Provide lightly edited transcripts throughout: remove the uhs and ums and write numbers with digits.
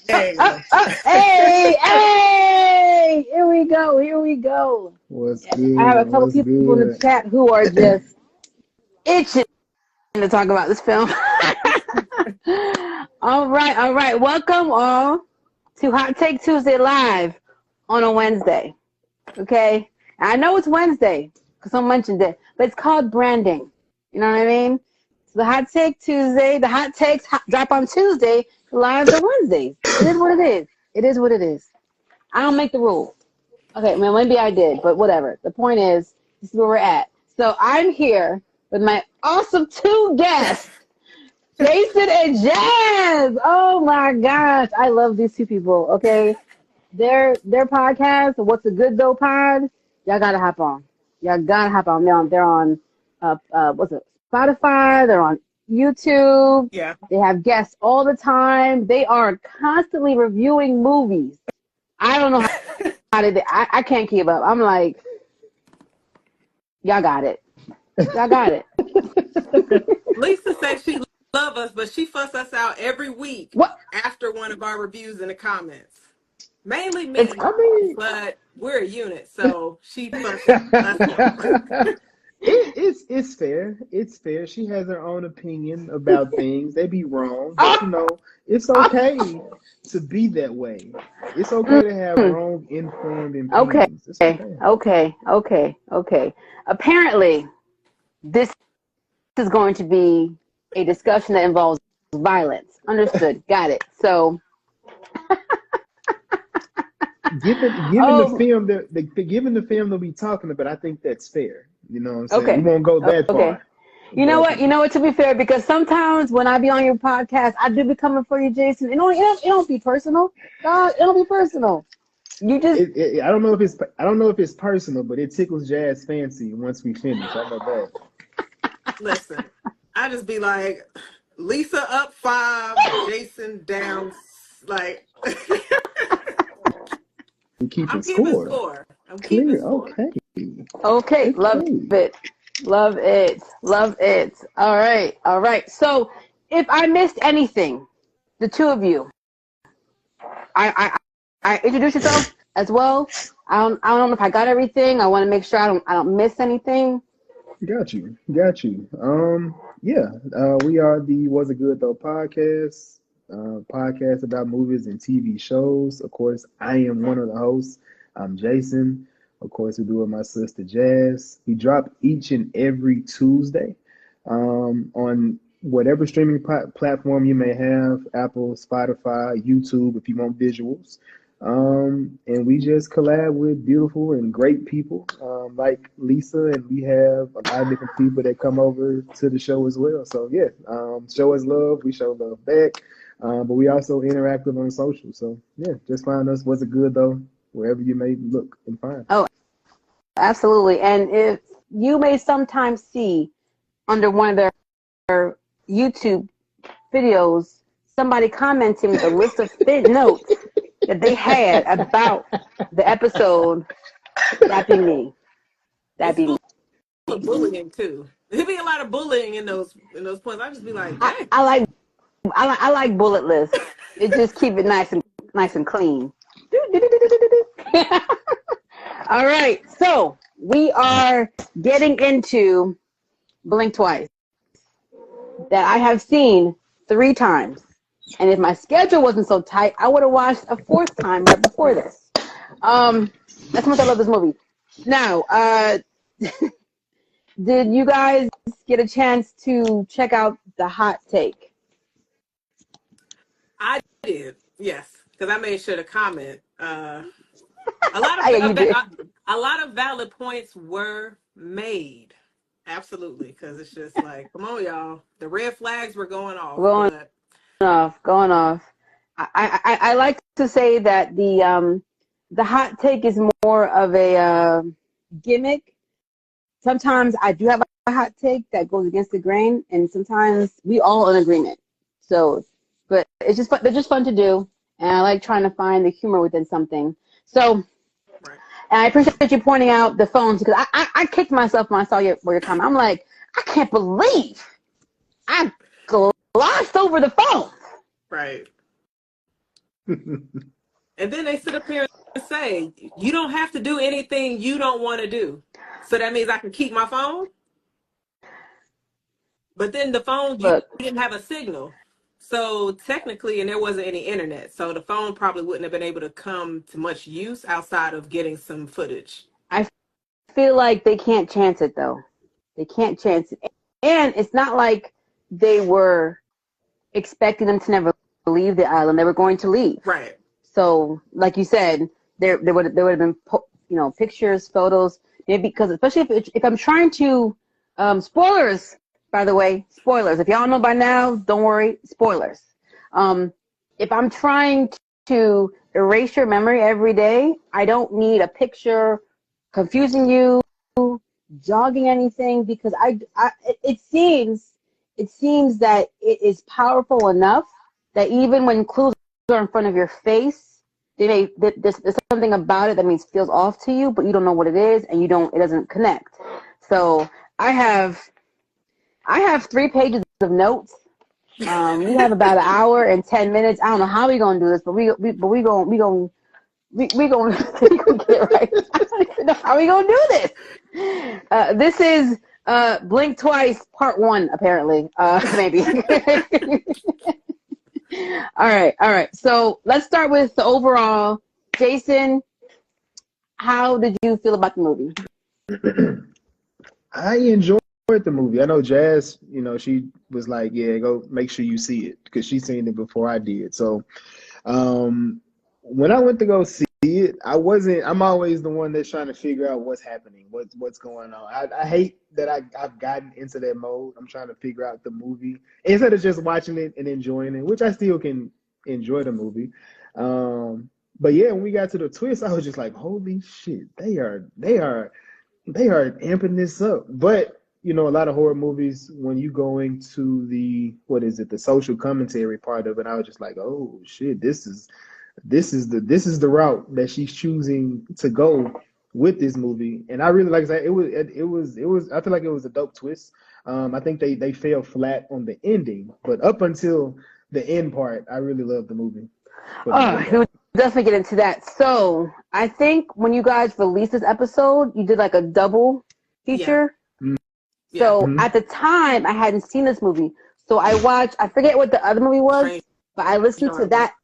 There you go. Hey, here we go. What's I have a good? couple What's people in the good? chat who are just itching to talk about this film. All right. Welcome all to Hot Take Tuesday Live on a Wednesday. Okay? And I know it's Wednesday because someone mentioned it, but it's called branding. You know what I mean? So the Hot Take Tuesday, the Hot Takes drop on Tuesday, the lives are Wednesdays. It is what it is. It is what it is. I don't make the rules. Okay, well, maybe I did, but whatever. The point is, this is where we're at. So I'm here with my awesome two guests, Jason and Jazz. Oh my gosh, I love these two people. Okay, their podcast, What's a Good Though Pod. Y'all gotta hop on. They're on what's it? Spotify. They're on YouTube. Yeah. They have guests all the time. They are constantly reviewing movies. I don't know how did they, I can't keep up. I'm like, y'all got it. Lisa said she love us, but she fuss us out every week What? after one of our reviews in the comments. Mainly me, It's but we're a unit, so she fuss us out. It's fair. It's fair. She has her own opinion about things. They be wrong, but it's okay to be that way. It's okay to have wrong informed okay. opinions. It's Okay. Apparently, this is going to be a discussion that involves violence. Understood. Got it. So, given the film that we talking about, I think that's fair. You know what I'm saying? Okay. We won't go that far. You know what? To be fair, because sometimes when I be on your podcast, I do be coming for you, Jason. It don't be personal. God, it don't be personal. You just I don't know if it's personal, but it tickles Jazz fancy once we finish. I know that. Listen, I just be like, Lisa up 5, Jason down, like. We keep I'm it keeping score. score. Okay. Love it. All right. So if I missed anything, the two of you, I introduce yourself as well. I don't know if I got everything. I want to make sure I don't miss anything. Got you. We are the Was It Good Though podcast. Podcast about movies and TV shows. Of course, I am one of the hosts. I'm Jason. Of course, we do it with my sister Jazz. We drop each and every Tuesday on whatever streaming platform you may have, Apple, Spotify, YouTube, if you want visuals. And we just collab with beautiful and great people like Lisa, and we have a lot of different people that come over to the show as well. So show us love, we show love back. But we also interactive on social. So just find us What's It Good Though, wherever you may look and find. Oh, absolutely. And if you may sometimes see under one of their YouTube videos somebody commenting with a list of notes that they had about the episode, that'd be me. Bullying too. There'd be a lot of bullying in those points. I just be like, dang. I like bullet lists. It just keep it nice and clean. All right, so we are getting into Blink Twice that I have seen 3 times. And if my schedule wasn't so tight, I would have watched a 4th time right before this. That's how much I love this movie. Now, did you guys get a chance to check out the Hot Take? I did, yes, because I made sure to comment. A lot of valid points were made. Absolutely, because it's just like, come on, y'all. The red flags were going off. Going off. I like to say that the hot take is more of a gimmick. Sometimes I do have a hot take that goes against the grain, and sometimes we all in agreement. So, but it's just fun. They're just fun to do, and I like trying to find the humor within something. So, right. And I appreciate you pointing out the phones, because I kicked myself when I saw your comment. I'm like, I can't believe I glossed over the phone. Right. And then they sit up here and say, you don't have to do anything you don't want to do. So that means I can keep my phone. But then the phone, you Look, didn't have a signal. So technically, and there wasn't any internet. So the phone probably wouldn't have been able to come to much use outside of getting some footage. I feel like they can't chance it though. They can't chance it. And it's not like they were expecting them to never leave the island. They were going to leave. Right. So, like you said, there would have been pictures, photos, maybe because especially if I'm trying to spoilers, by the way, spoilers. If y'all know by now, don't worry, spoilers. If I'm trying to erase your memory every day, I don't need a picture confusing you, jogging anything, because it seems that it is powerful enough that even when clues are in front of your face, there's something about it that means feels off to you, but you don't know what it is, and it doesn't connect. So I have 3 pages of notes. We have about an hour and 10 minutes. I don't know how we gonna do this, but we gonna get it right. I don't even know how we gonna do this. This is Blink Twice Part 1, apparently. Maybe. All right. So let's start with the overall. Jason, how did you feel about the movie? I enjoyed the movie. I know Jazz, she was like, yeah, go make sure you see it because she's seen it before I did. So when I went to go see it, I'm always the one that's trying to figure out what's happening, what's going on. I hate that I've gotten into that mode. I'm trying to figure out the movie instead of just watching it and enjoying it, which I still can enjoy the movie. But yeah, when we got to the twist, I was just like, holy shit, they are amping this up. But a lot of horror movies, when you go into the social commentary part of it, I was just like, oh shit, this is the route that she's choosing to go with this movie. And I really like that. It was I feel like it was a dope twist. I think they fell flat on the ending, but up until the end part, I really loved the movie. We'll definitely get into that. So I think when you guys released this episode, you did like a double feature. Yeah. So at the time, I hadn't seen this movie. So I forget what the other movie was, but I listened to that.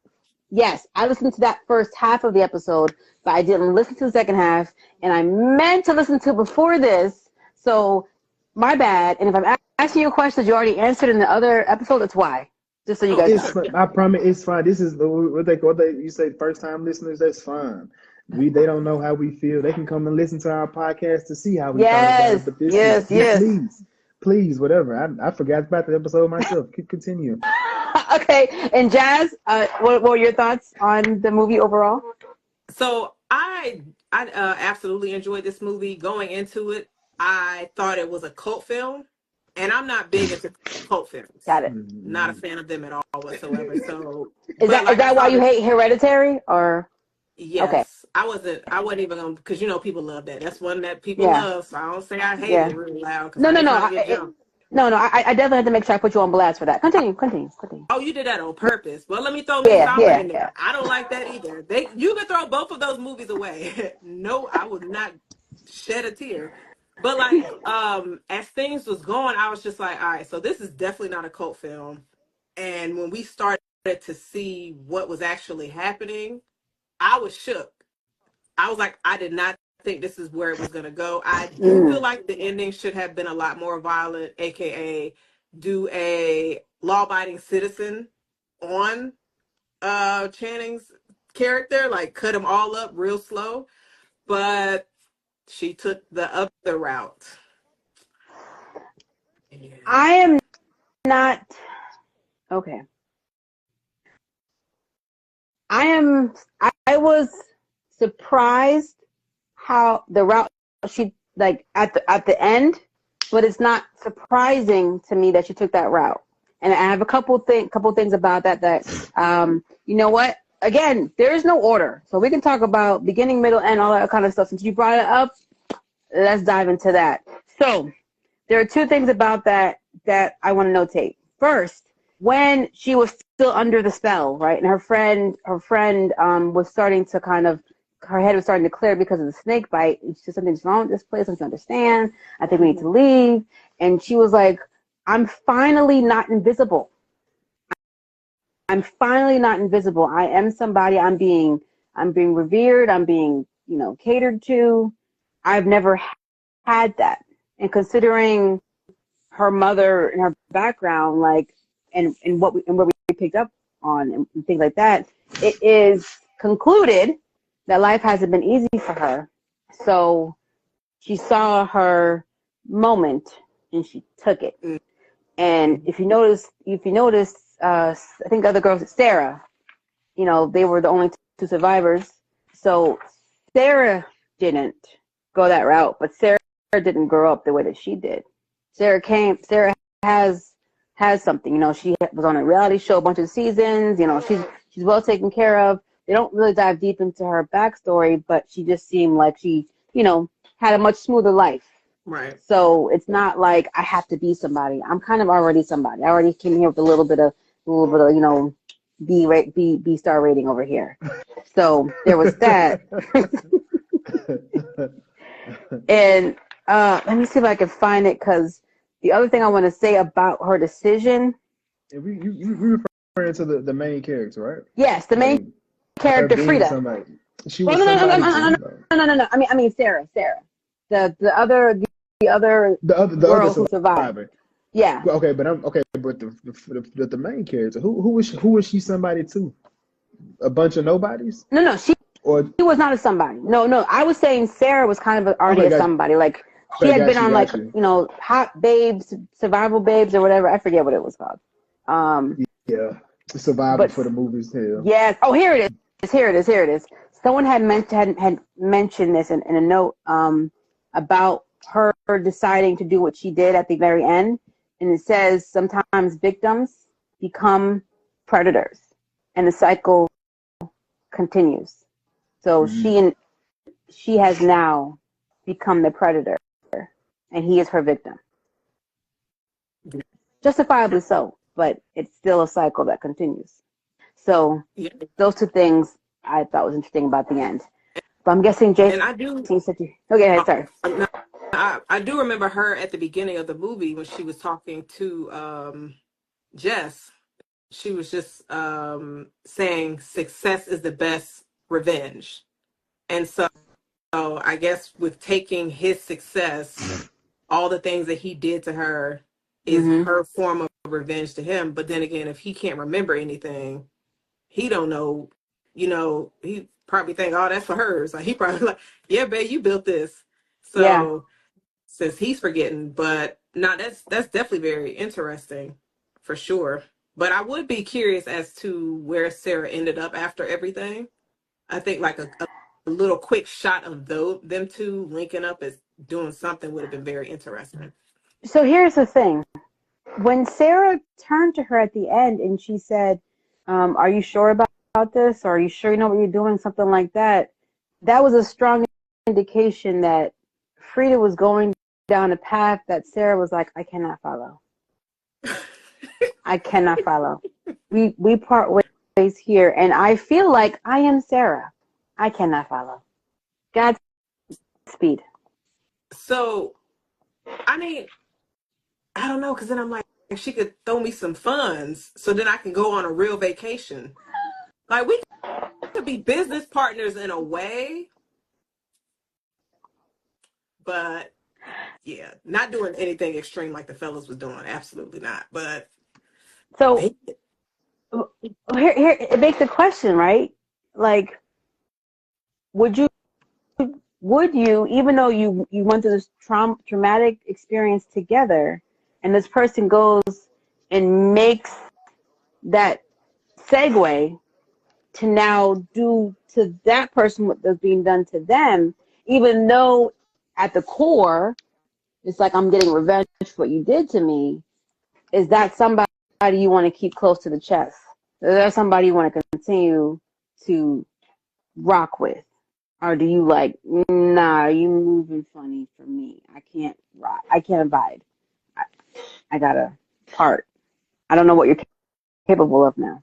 Yes, I listened to that first half of the episode, but I didn't listen to the second half, and I meant to listen to it before this, so my bad. And if I'm asking you questions you already answered in the other episode, that's why. Just so you guys know. I promise it's fine. This is what you say, first time listeners, that's fine. They don't know how we feel. They can come and listen to our podcast to see how we feel about it. But yes. Please, whatever. I forgot about the episode myself. Continue. Okay, and Jazz, what were your thoughts on the movie overall? So I absolutely enjoyed this movie. Going into it, I thought it was a cult film, and I'm not big into cult films. Got it. Not a fan of them at all whatsoever. So is that why you hate Hereditary, or? Yes. Okay. I wasn't even gonna, because people love that. That's one that people love. So I don't say I hate it really loud. No. I definitely had to make sure I put you on blast for that. Continue. Oh, you did that on purpose. Well, let me throw Miss Summer in there. I don't like that either. You can throw both of those movies away. No, I would not shed a tear. But as things was going, I was just like, all right, so this is definitely not a cult film. And when we started to see what was actually happening, I was shook. I was like, I did not think this is where it was going to go. I do feel like the ending should have been a lot more violent, aka do a law-abiding citizen on Channing's character, like cut him all up real slow. But she took the other route. Yeah. I am not okay. I was surprised how the route she at the end, but it's not surprising to me that she took that route. And I have a couple things about that you know what? Again, there is no order, so we can talk about beginning, middle, end, all that kind of stuff. Since you brought it up, let's dive into that. So there are 2 things about that I want to notate. First, when she was still under the spell, right? And her friend was starting to kind of, her head was starting to clear because of the snake bite. And she said, something's wrong with this place. Don't you understand? I think we need to leave. And she was like, I'm finally not invisible. I'm finally not invisible. I am somebody. I'm being revered. I'm being, catered to. I've never had that. And considering her mother and her background, like, and where we picked up on and things like that, it is concluded that life hasn't been easy for her. So she saw her moment and she took it. And if you notice, I think the other girls, Sarah, they were the only two survivors. So Sarah didn't go that route, but Sarah didn't grow up the way that she did. Sarah has something. She was on a reality show, a bunch of seasons. She's well taken care of. They don't really dive deep into her backstory, but she just seemed like she, had a much smoother life. Right. So it's not like I have to be somebody. I'm kind of already somebody. I already came here with a little bit of, B star rating over here. So there was that. And let me see if I can find it, because the other thing I want to say about her decision. You referring to the main character, right? Yes, the main character, Frida. Somebody. She was somebody no. I mean Sarah. The other girl who survived. Yeah. Okay, but the main character, who was she somebody to? A bunch of nobodies? No, she was not a somebody. No, I was saying Sarah was kind of already a somebody. Like she had been on Hot Babes, Survival Babes, or whatever. I forget what it was called. Yeah, Survival for the movies. Yeah. Yes. Oh, here it is. Someone had mentioned this in a note about her deciding to do what she did at the very end. And it says sometimes victims become predators and the cycle continues. So she has now become the predator and he is her victim. Justifiably so, but it's still a cycle that continues. So those two things I thought was interesting about the end. But I'm guessing Jason. And I do. Okay, sorry. I do remember her at the beginning of the movie when she was talking to Jess. She was just saying success is the best revenge. And so I guess with taking his success, all the things that he did to her is her form of revenge to him. But then again, if he can't remember anything, he don't know, he probably think, oh, that's for hers. Like he probably like, yeah, babe, you built this. So since he's forgetting, but no, that's definitely very interesting for sure. But I would be curious as to where Sarah ended up after everything. I think like a little quick shot of them two linking up as doing something would have been very interesting. So here's the thing. When Sarah turned to her at the end and she said, are you sure about this? Or are you sure you know what you're doing? Something like that. That was a strong indication that Frida was going down a path that Sarah was like, I cannot follow. I cannot follow. We part ways here. And I feel like I am Sarah. I cannot follow. Godspeed. So, I mean, I don't know, because then I'm like, she could throw me some funds so then I can go on a real vacation. Like, we could be business partners in a way, but yeah, not doing anything extreme like the fellas was doing. Absolutely not. But so here it makes the question, right? Like, would you, even though you went through this traumatic experience together, and this person goes and makes that segue to now do to that person what was being done to them, even though at the core it's like, I'm getting revenge for what you did to me, is that somebody you want to keep close to the chest? Is that somebody you want to continue to rock with? Or do you like, nah, you moving funny for me. I can't rock. I can't abide. I gotta part. I don't know what your capable of now.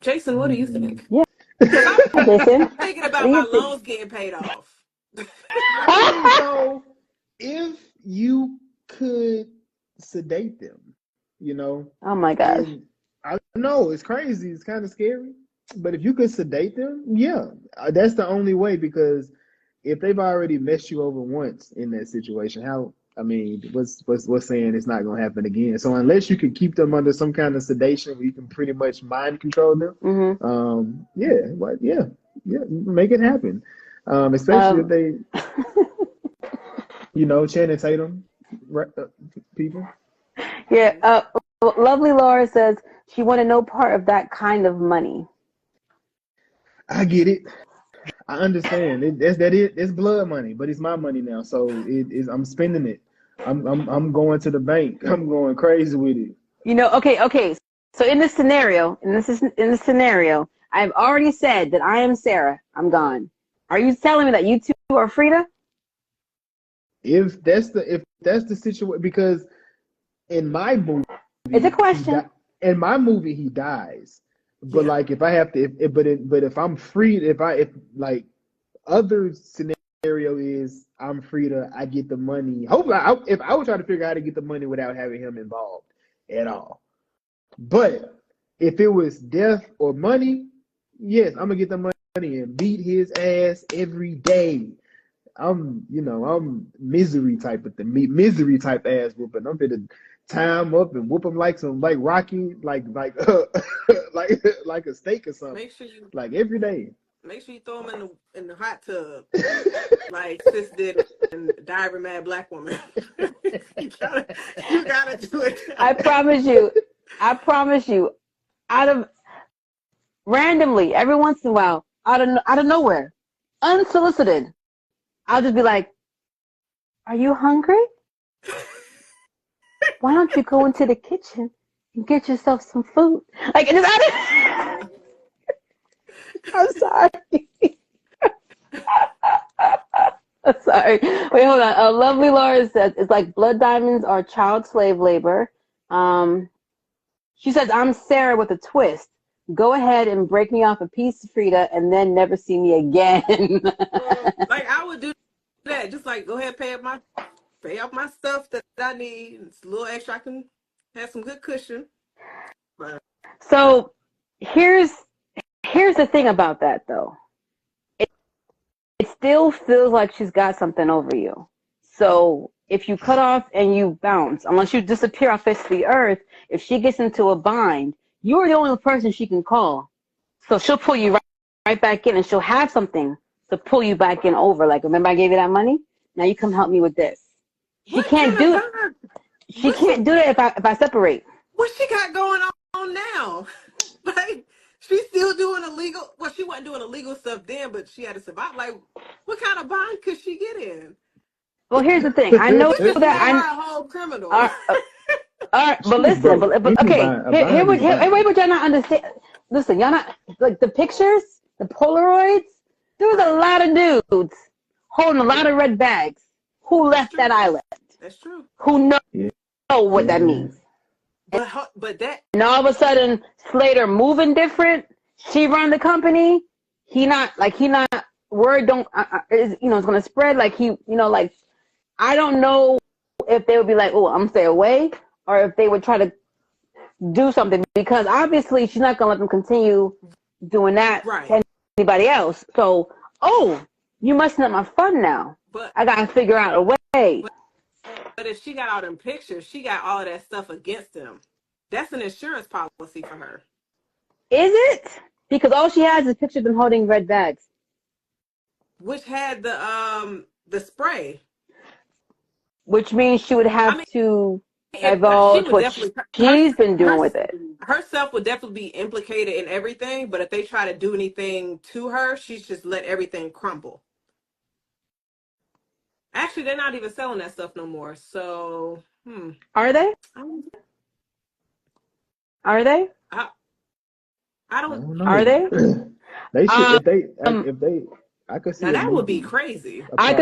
Jason, what do you think? Yeah. I'm thinking about my loans getting paid off. So, if you could sedate them, Oh my gosh. I know it's crazy. It's kind of scary. But if you could sedate them, yeah, that's the only way, because if they've already messed you over once in that situation, what's saying it's not going to happen again? So unless you can keep them under some kind of sedation where you can pretty much mind control them, make it happen. Especially if they, Channing Tatum, people. Yeah. Lovely Laura says she wanted no part of that kind of money. I get it. I understand. It's blood money, but it's my money now, so I'm spending it. I'm going to the bank. I'm going crazy with it. Okay. So in this scenario, I've already said that I am Sarah. I'm gone. Are you telling me that you two are Frida? If that's the situation, because in my movie, it's a question. In my movie, he dies. But like, if I have to, if I'm free, if other scenario is I'm Frida, I get the money. Hopefully, if I would try to figure out how to get the money without having him involved at all. But if it was death or money, yes, I'm gonna get the money and beat his ass every day. I'm misery type ass whooping. I'm gonna tie him up and whoop him like Rocky, like a steak or something. Make sure you every day. Make sure you throw him in the hot tub, like Sis did in Diary Mad Black Woman. you gotta do it. I promise you, out of randomly, every once in a while, out of nowhere, unsolicited, I'll just be like, "Are you hungry? Why don't you go into the kitchen and get yourself some food?" Like, I'm sorry. I'm sorry. Wait, hold on. Lovely Laura says it's like blood diamonds are child slave labor. She says, I'm Sarah with a twist. Go ahead and break me off a piece, Frida, and then never see me again. I would do that. Just go ahead, pay off my stuff that I need. It's a little extra. I can have some good cushion. But so here's the thing about that, though. It still feels like she's got something over you. So if you cut off and you bounce, unless you disappear off face of the earth, if she gets into a bind, you're the only person she can call. So she'll pull you right back in, and she'll have something to pull you back in over. Like, remember I gave you that money? Now you come help me with this. She can't do it. She can't do it if I separate. What she got going on now? She's still doing illegal. Well, she wasn't doing illegal stuff then, but she had to survive. What kind of bond could she get in? Well, here's the thing. I know that I'm a whole criminal. All right, but listen, okay. Here what y'all not understand. Listen, y'all not the pictures, the Polaroids. There was a lot of dudes holding a lot of red bags who left that island. That's true. Who know what that means. But that. And all of a sudden, Slater moving different. She run the company. Word don't, it's going to spread. I don't know if they would be like, oh, I'm going to stay away, or if they would try to do something, because obviously she's not going to let them continue doing that to anybody else. So, you messing up my fun now. But I got to figure out a way. But if she got all them pictures, she got all of that stuff against them. That's an insurance policy for her. Is it? Because all she has is pictures of them holding red bags. Which had the spray. Which means she would have to divulge what she's been doing with it. Herself would definitely be implicated in everything, but if they try to do anything to her, she's just let everything crumble. Actually, they're not even selling that stuff no more. So, Are they? Are they? I don't know. Are they? They should. If they, I could see. Now that would be crazy. I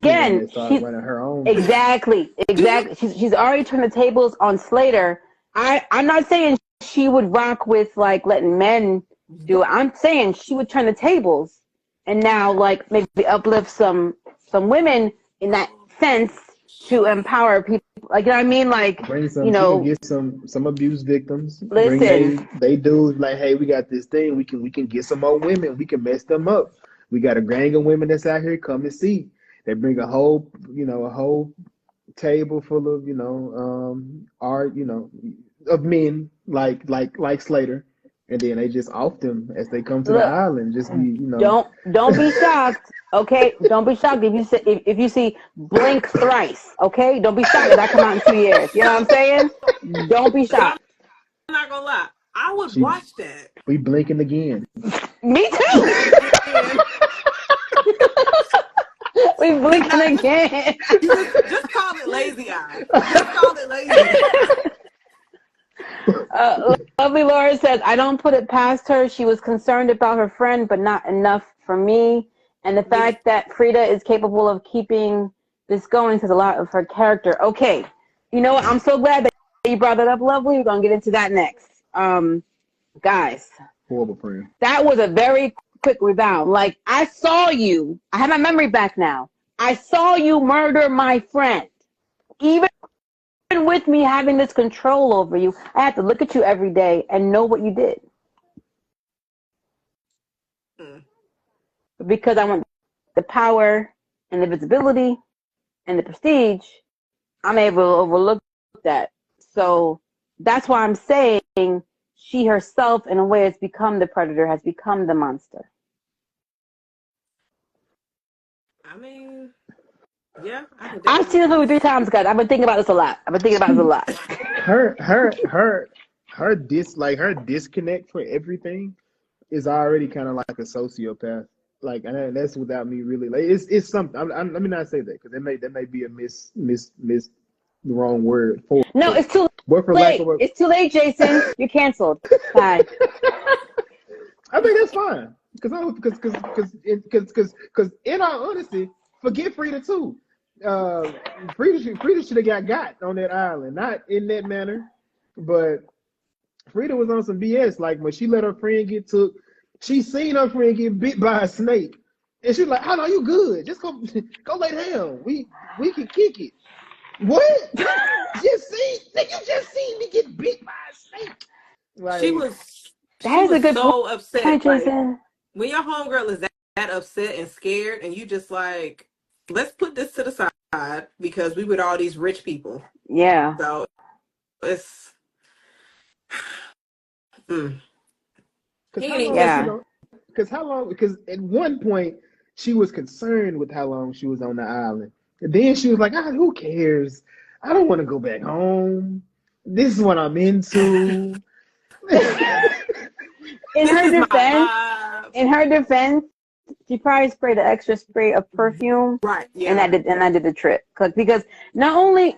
one again, that started running her own. Exactly. She's already turned the tables on Slater. I'm not saying she would rock with like letting men do it. I'm saying she would turn the tables and now like maybe uplift some women in that sense to empower people. Like, you know what I mean? Like, Bring some, you she can know, get some abuse victims. listen. Bring they dudes like, hey, we got this thing. We can get some more women. We can mess them up. We got a gang of women that's out here. Come and see. They bring a whole table full of art, of men like Slater, and then they just off them as they come to the Look, island. Just be don't be shocked. Okay, don't be shocked if you see blink thrice. Okay, don't be shocked if that come out in 2 years. You know what I'm saying? Don't be shocked. I'm not gonna lie. I would watch that. We blinking again. Me too. We blinking again. Just call it lazy eye. Just call it lazy eye. Lovely Laura says, I don't put it past her. She was concerned about her friend, but not enough for me. And the fact that Frida is capable of keeping this going says a lot of her character. Okay. You know what? I'm so glad that you brought that up, Lovely. We're going to get into that next. Guys. Horrible friend. That was a very quick rebound. Like, I saw you. I have my memory back now. I saw you murder my friend. Even with me having this control over you, I have to look at you every day and know what you did. Because I want the power and the visibility and the prestige, I'm able to overlook that. So that's why I'm saying she herself, in a way, has become the predator, has become the monster. I mean, yeah. I've seen this movie 3 times, guys. I've been thinking about this a lot. Her disconnect for everything is already kind of like a sociopath. Like, and that's without me really. Like, it's something. Let me not say that because that may be a miss the wrong word for. No, it's too late. It's too late, Jason. You're canceled. Bye. I think that's fine because in all honesty, forget Frida too. Frida should have got on that island, not in that manner, but Frida was on some BS. Like when she let her friend get took, she seen her friend get bit by a snake, and she's like, "How know you good? Just go lay down. We can kick it." What? You just seen me get bit by a snake. Like, she was so upset. Point, like, when your homegirl is that upset and scared, and you just like, let's put this to the side because we with all these rich people. Yeah. So it's. Because how long? Because at one point she was concerned with how long she was on the island, and then she was like, "Who cares? I don't want to go back home. This is what I'm into." In her defense, she probably sprayed an extra spray of perfume, right? Yeah, and that did the trick. Because not only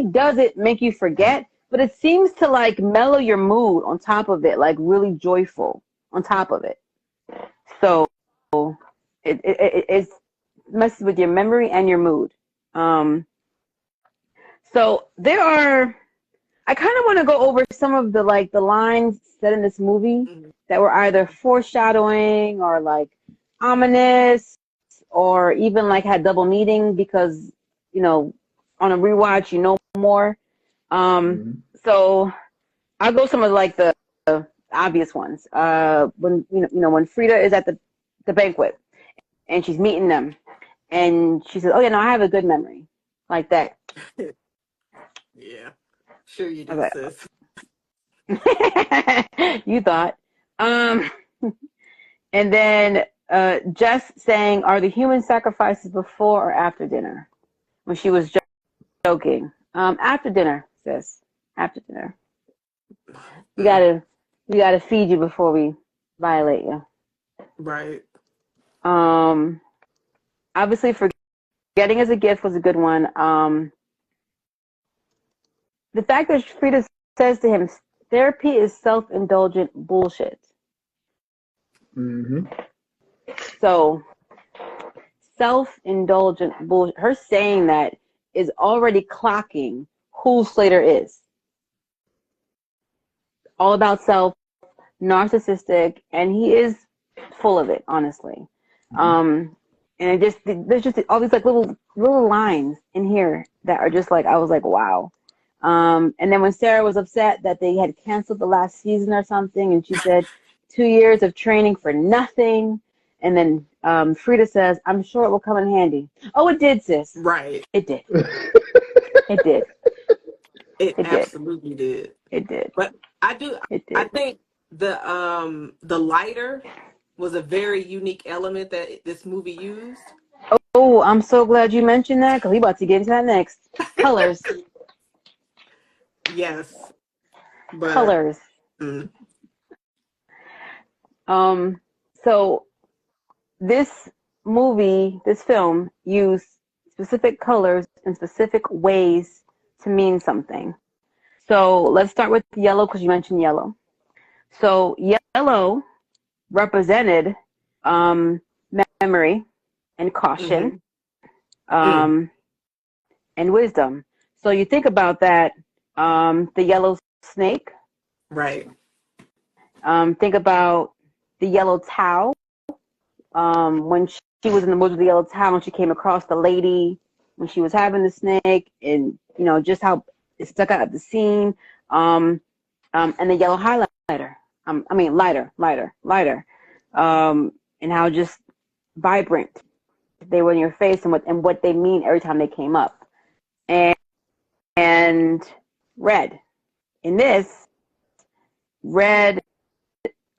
does it make you forget, but it seems to like mellow your mood on top of it, like really joyful on top of it. So it messes with your memory and your mood. So I kind of want to go over some of the lines said in this movie that were either foreshadowing or like ominous or even like had double meaning because, on a rewatch, you know more. So I'll go some of like the obvious ones. When when Frida is at the banquet and she's meeting them and she says, "Oh yeah, no, I have a good memory," like that. Yeah, sure you do, sis. You thought. And then Jess saying, "Are the human sacrifices before or after dinner?" When she was joking. After dinner, sis. After dinner. We gotta feed you before we violate you. Right. Obviously, forgetting as a gift was a good one. The fact that Frida says to him, "Therapy is self-indulgent bullshit." So self-indulgent bullshit. Her saying that is already clocking who Slater is. All about self, narcissistic, and he is full of it, honestly. And there's just all these like little lines in here that are just like, I was like, wow. And then when Sarah was upset that they had canceled the last season or something, and she said 2 years of training for nothing. And then Frida says, I'm sure it will come in handy. Oh, it did, sis. Right. It did. It did. It absolutely did. It did. But I think the lighter was a very unique element that this movie used. Oh, I'm so glad you mentioned that, because we about to get into that next. Colors. Yes. But, colors. So this film used specific colors in specific ways to mean something. So let's start with yellow, because you mentioned yellow. So yellow represented memory and caution, and wisdom. So you think about that, the yellow snake. Right. Think about the yellow towel. When she was in the woods with the yellow towel, and she came across the lady when she was having the snake, and just how it stuck out at the seam. And the yellow highlighter. Lighter. And how just vibrant they were in your face, and what they mean every time they came up. And red. In this, red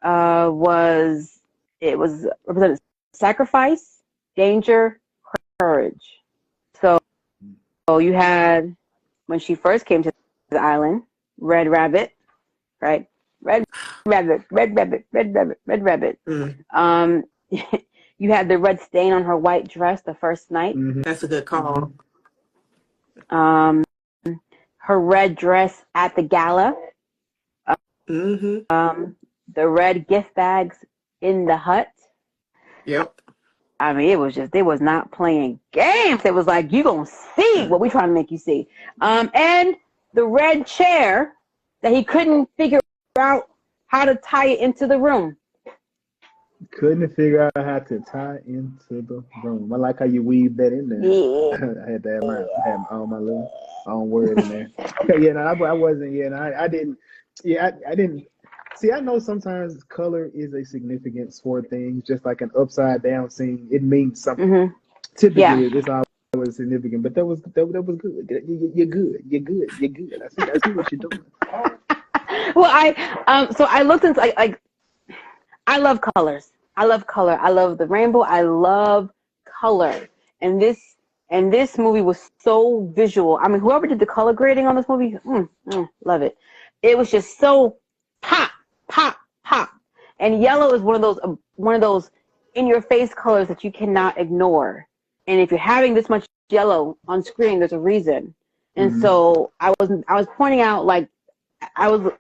was represented sacrifice, danger, courage. So you had, when she first came to the island, Red Rabbit, right? Red Rabbit. You had the red stain on her white dress the first night. That's a good call. Her red dress at the gala. The red gift bags in the hut. Yep. I mean, they was not playing games. It was like, you gonna see what we trying to make you see. And the red chair that he couldn't figure out how to tie it into the room. Couldn't figure out how to tie into the room. I like how you weave that in there. Yeah. I had that line. I had all my little own words in there. Yeah, no, I wasn't. Yeah, no, I didn't. Yeah, I didn't. See, I know sometimes color is a significance for things, just like an upside down scene. It means something. Typically, it's always significant. But that was good. You're good. I see what you're doing. Well, I looked into like I love colors. I love color. I love the rainbow. I love color. And this movie was so visual. I mean, whoever did the color grading on this movie, love it. It was just so pop. And yellow is one of those in your face colors that you cannot ignore. And if you're having this much yellow on screen, there's a reason. And so I was pointing out, like, I was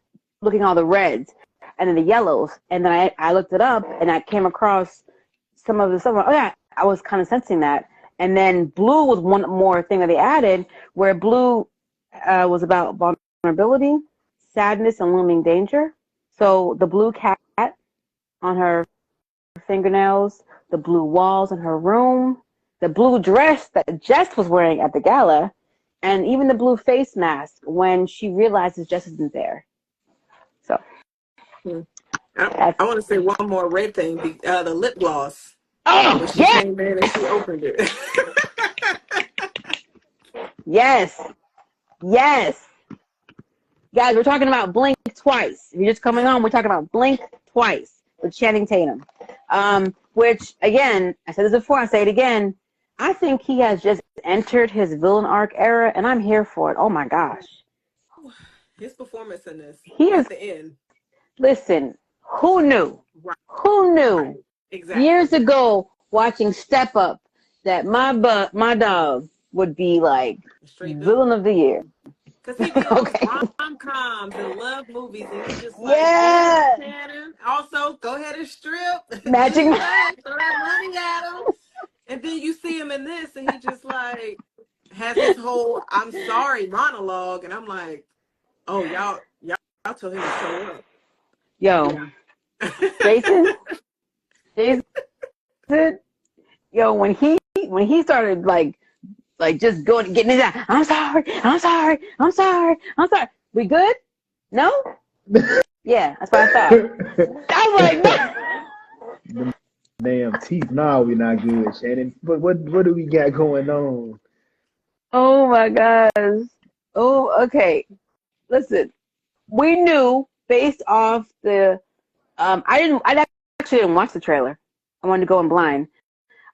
looking at all the reds and then the yellows, and then I looked it up and I came across some of the stuff. Oh yeah, I was kind of sensing that. And then blue was one more thing that they added, where blue was about vulnerability, sadness, and looming danger. So the blue cat on her fingernails, the blue walls in her room, the blue dress that Jess was wearing at the gala, and even the blue face mask when she realizes Jess isn't there. So I want to say one more red thing, the lip gloss. Oh, she came in and she opened it. Yes. Guys, we're talking about Blink Twice. If you're just coming on, we're talking about Blink Twice with Channing Tatum. Which, again, I said this before, I say it again, I think he has just entered his villain arc era, and I'm here for it. Oh, my gosh. His performance in this, at the end. Listen, who knew? Right. Who knew? Right. Exactly. Years ago, watching Step Up, that my dog would be like villain of the year. Because he did rom-coms and love movies, and you just like, Shannon. Also, go ahead and strip. Magic Throw that money at him. And then you see has his whole "I'm sorry" monologue, and I'm like, oh y'all told him to show up. Yo, Jason, yo, when he started like just getting it out. I'm sorry. We good? No? Yeah, that's what I thought. I was like, no. Damn teeth. No, we're not good, Shannon. But what do we got going on? Oh my gosh. Oh, okay. Listen, we knew based off the I actually didn't watch the trailer. I wanted to go in blind.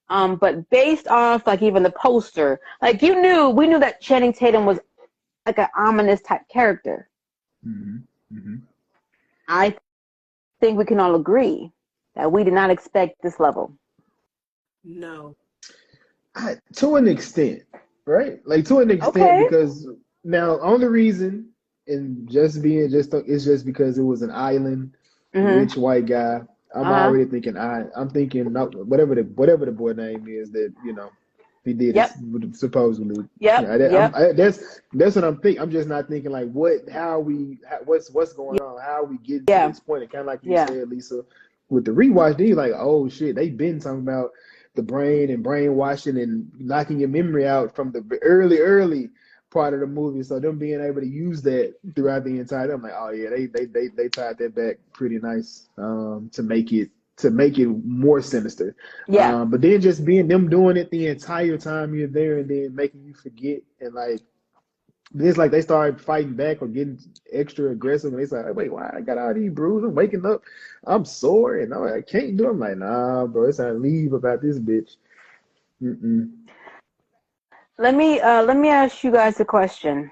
But based off like even the poster, like we knew that Channing Tatum was like an ominous type character. Mm-hmm. Mm-hmm. I think we can all agree that we did not expect this level. No. To an extent, right? Like to an extent, because now only reason and just because it was an island, rich white guy. I'm already thinking I'm thinking whatever the boy name is that he did it supposedly. That's what I'm thinking. I'm just not thinking like what's going on, how we get to this point. And kind of like you said, Lisa, with the rewatch, then you're like, oh shit, they've been talking about the brain and brainwashing and knocking your memory out from the early part of the movie. So them being able to use that throughout the entire, I'm like, oh yeah, they tied that back pretty nice to make it more sinister. Yeah. But then just being them doing it the entire time you're there and then making you forget, and like it's like they started fighting back or getting extra aggressive, and they like, wait, why I got all these bruises? I'm waking up, I'm sore, and I can't do it. I'm like, nah, bro, it's time to leave about this bitch. Mm-mm. Let me ask you guys a question.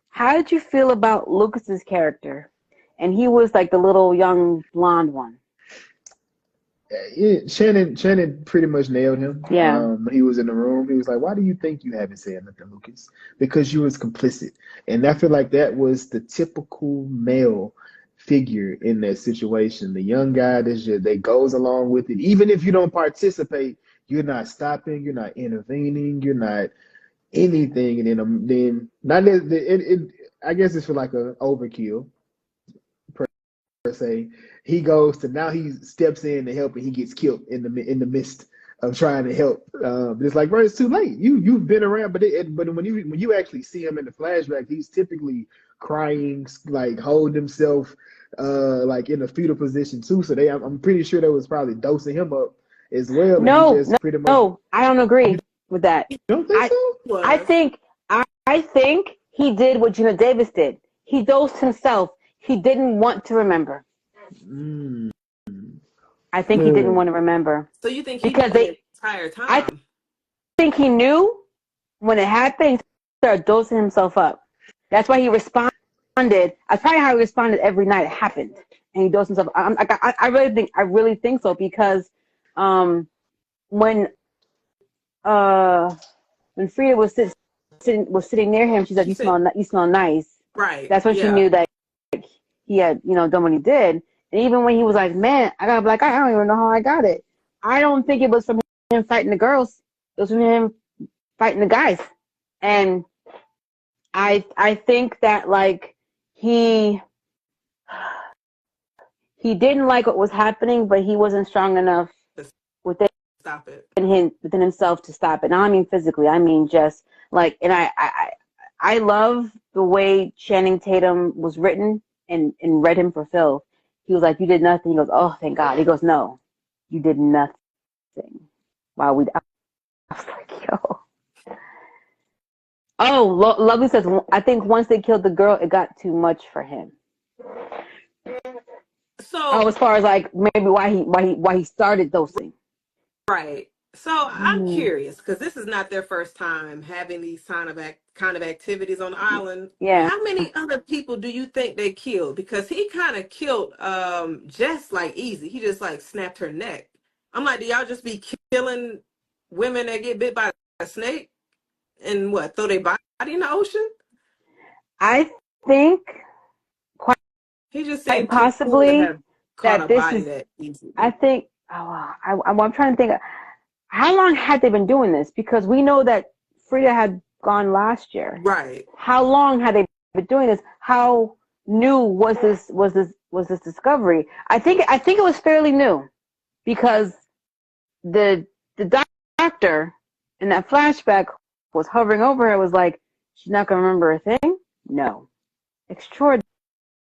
How did you feel about Lucas's character? And he was like the little young blonde one. Shannon pretty much nailed him. Yeah. When he was in the room, he was like, why do you think you haven't said nothing, Lucas? Because you was complicit. And I feel like that was the typical male figure in that situation. The young guy that goes along with it. Even if you don't participate, you're not stopping, you're not intervening, you're not anything. And then not I guess it's for like a overkill. Say he goes to now he steps in to help and he gets killed in the midst of trying to help. It's like, bro, it's too late. You've been around, but when you actually see him in the flashback, he's typically crying, like holding himself, like in a fetal position too. So I'm pretty sure that was probably dosing him up as well. No, I don't agree with that. You don't think so? I think he did what Gina Davis did. He dosed himself. He didn't want to remember. I think he didn't want to remember. So you think he did the entire time? I think he knew when it happened, he started dosing himself up. That's why he responded. That's probably how he responded every night it happened. And he dosed himself. I really think so, because when Frida was sitting near him, she said, you smell nice. Right. That's when she knew that he had, done what he did. And even when he was like, man, I got a black eye, I don't even know how I got it. I don't think it was from him fighting the girls. It was from him fighting the guys. And I think that like he didn't like what was happening, but he wasn't strong enough within himself to stop it. Now I mean physically. I mean just like, and I love the way Channing Tatum was written and read him for Phil. He was like, you did nothing. He goes, oh, thank God. He goes, no, you did nothing. Wow, I was like, yo. Oh, Lovely says, I think once they killed the girl, it got too much for him. So, as far as like maybe why he started dosing. Right. So I'm curious, because this is not their first time having these kind of activities on the island. Yeah. How many other people do you think they killed? Because he kind of killed Jess like easy. He just like snapped her neck. I'm like, do y'all just be killing women that get bit by a snake and throw their body in the ocean? I think he just quite possibly that this is. that easy. I think. I'm trying to think. How long had they been doing this? Because we know that Frida had gone last year. Right. How long had they been doing this? How new was this discovery? I think it was fairly new, because the doctor in that flashback was hovering over her, was like, she's not gonna remember a thing? No. Extraordinary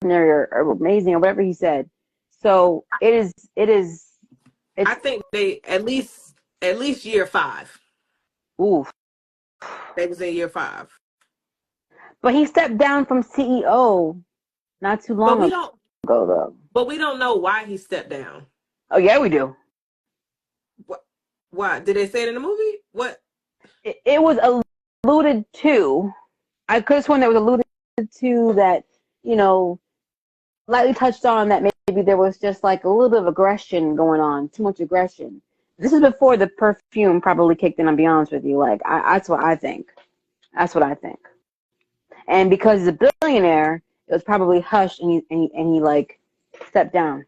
or amazing or whatever he said. So it is I think they at least year 5. Oof. They was in year 5. But he stepped down from CEO not too long ago, though. But we don't know why he stepped down. Oh yeah, we do. What? Why? Did they say it in the movie? What? It was alluded to. I could have sworn there was alluded to that, lightly touched on that maybe there was just like a little bit of aggression going on, too much aggression. This is before the perfume probably kicked in, I'll be honest with you. Like, that's what I think. That's what I think. And because he's a billionaire, it was probably hushed, and he like stepped down.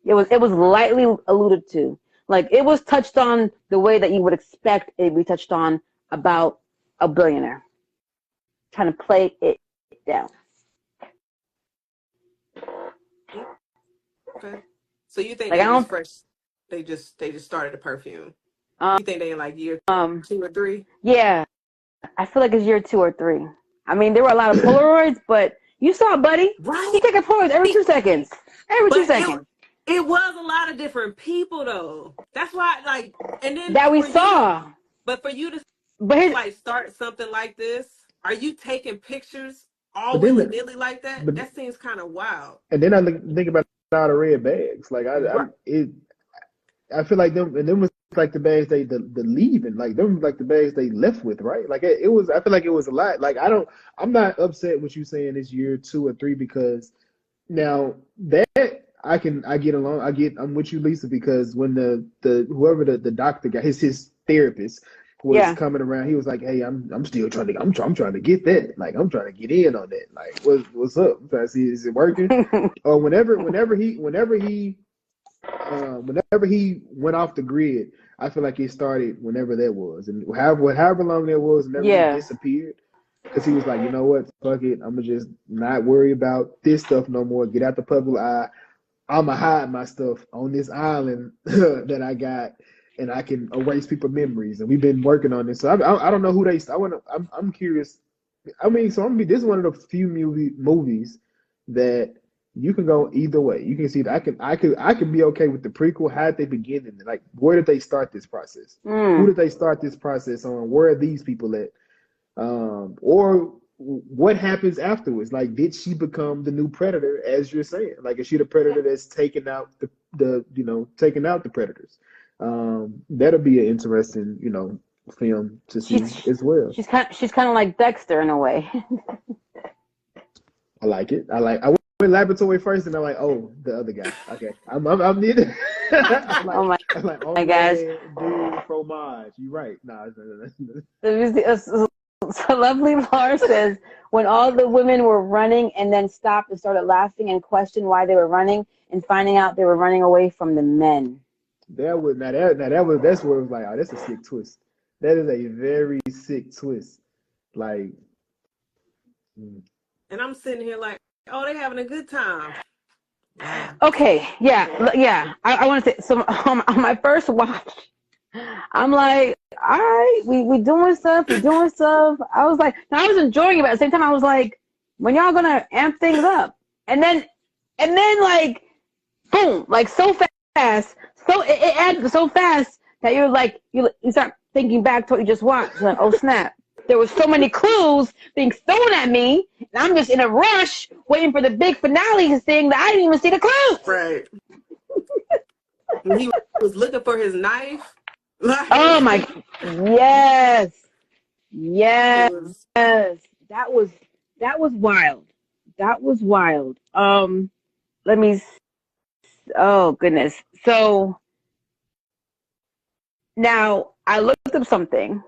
It was lightly alluded to. Like, it was touched on the way that you would expect it to be touched on about a billionaire. Trying to play it down. Okay. So you think they just fresh? They just started the perfume. You think they in like year 2 or 3? Yeah, I feel like it's year 2 or 3. I mean, there were a lot of Polaroids, but you saw, buddy. Right. He taking Polaroids every 2 seconds. Every 2 seconds. It was a lot of different people, though. That's why, like, and then that we saw. But for you to start something like this, are you taking pictures all willy-nilly like that? That seems kind of wild. And then I think about all the red bags. Like I feel like them, and them was like the bags the leaving, like them like the bags they left with, right? Like it was. I feel like it was a lot. Like I'm not upset with you saying it's year 2 or 3, because now that I get along. I'm with you, Lisa, because when the whoever the doctor guy, his therapist was coming around, he was like, "Hey, I'm still trying to trying to get that. Like, I'm trying to get in on that. Like, what's up? I'm trying to see, is it working?" Or whenever he went off the grid, I feel like it started whenever that was, and however long that was, whenever he disappeared, because he was like, you know what, fuck it, I'm gonna just not worry about this stuff no more. Get out the public eye. I'm gonna hide my stuff on this island that I got, and I can erase people's memories. And we've been working on this, so I don't know who they. I'm curious. I mean, so this is one of the few movies that you can go either way. You can see that I could be okay with the prequel. How did they begin? And like, where did they start this process? Who did they start this process on? Where are these people at? Or what happens afterwards? Like, did she become the new predator, as you're saying? Like, is she the predator that's taking out taking out the predators? That'll be an interesting, film to see as well. She's kind of like Dexter in a way. I like it. I went laboratory first, and I'm like, oh, the other guy. Okay, I'm neither. I'm my gosh, dude, fromage. You right? Nah. So Lovely Laura says, when all the women were running and then stopped and started laughing and questioned why they were running, and finding out they were running away from the men. That's where it was like, oh, that's a sick twist. That is a very sick twist. Like, and I'm sitting here like, oh, they having a good time. Okay, yeah. I want to say, so on my first watch, I'm like, all right, we doing stuff. I was like, I was enjoying it, but at the same time, I was like, when y'all gonna amp things up? And then like, boom, like so fast, so it adds so fast that you're like, you start thinking back to what you just watched. Like, oh snap, there was so many clues being thrown at me, and I'm just in a rush waiting for the big finale thing that I didn't even see the clues. Right. He was looking for his knife. Oh my, yes. That was wild. That was wild. Oh goodness. So now I looked up something,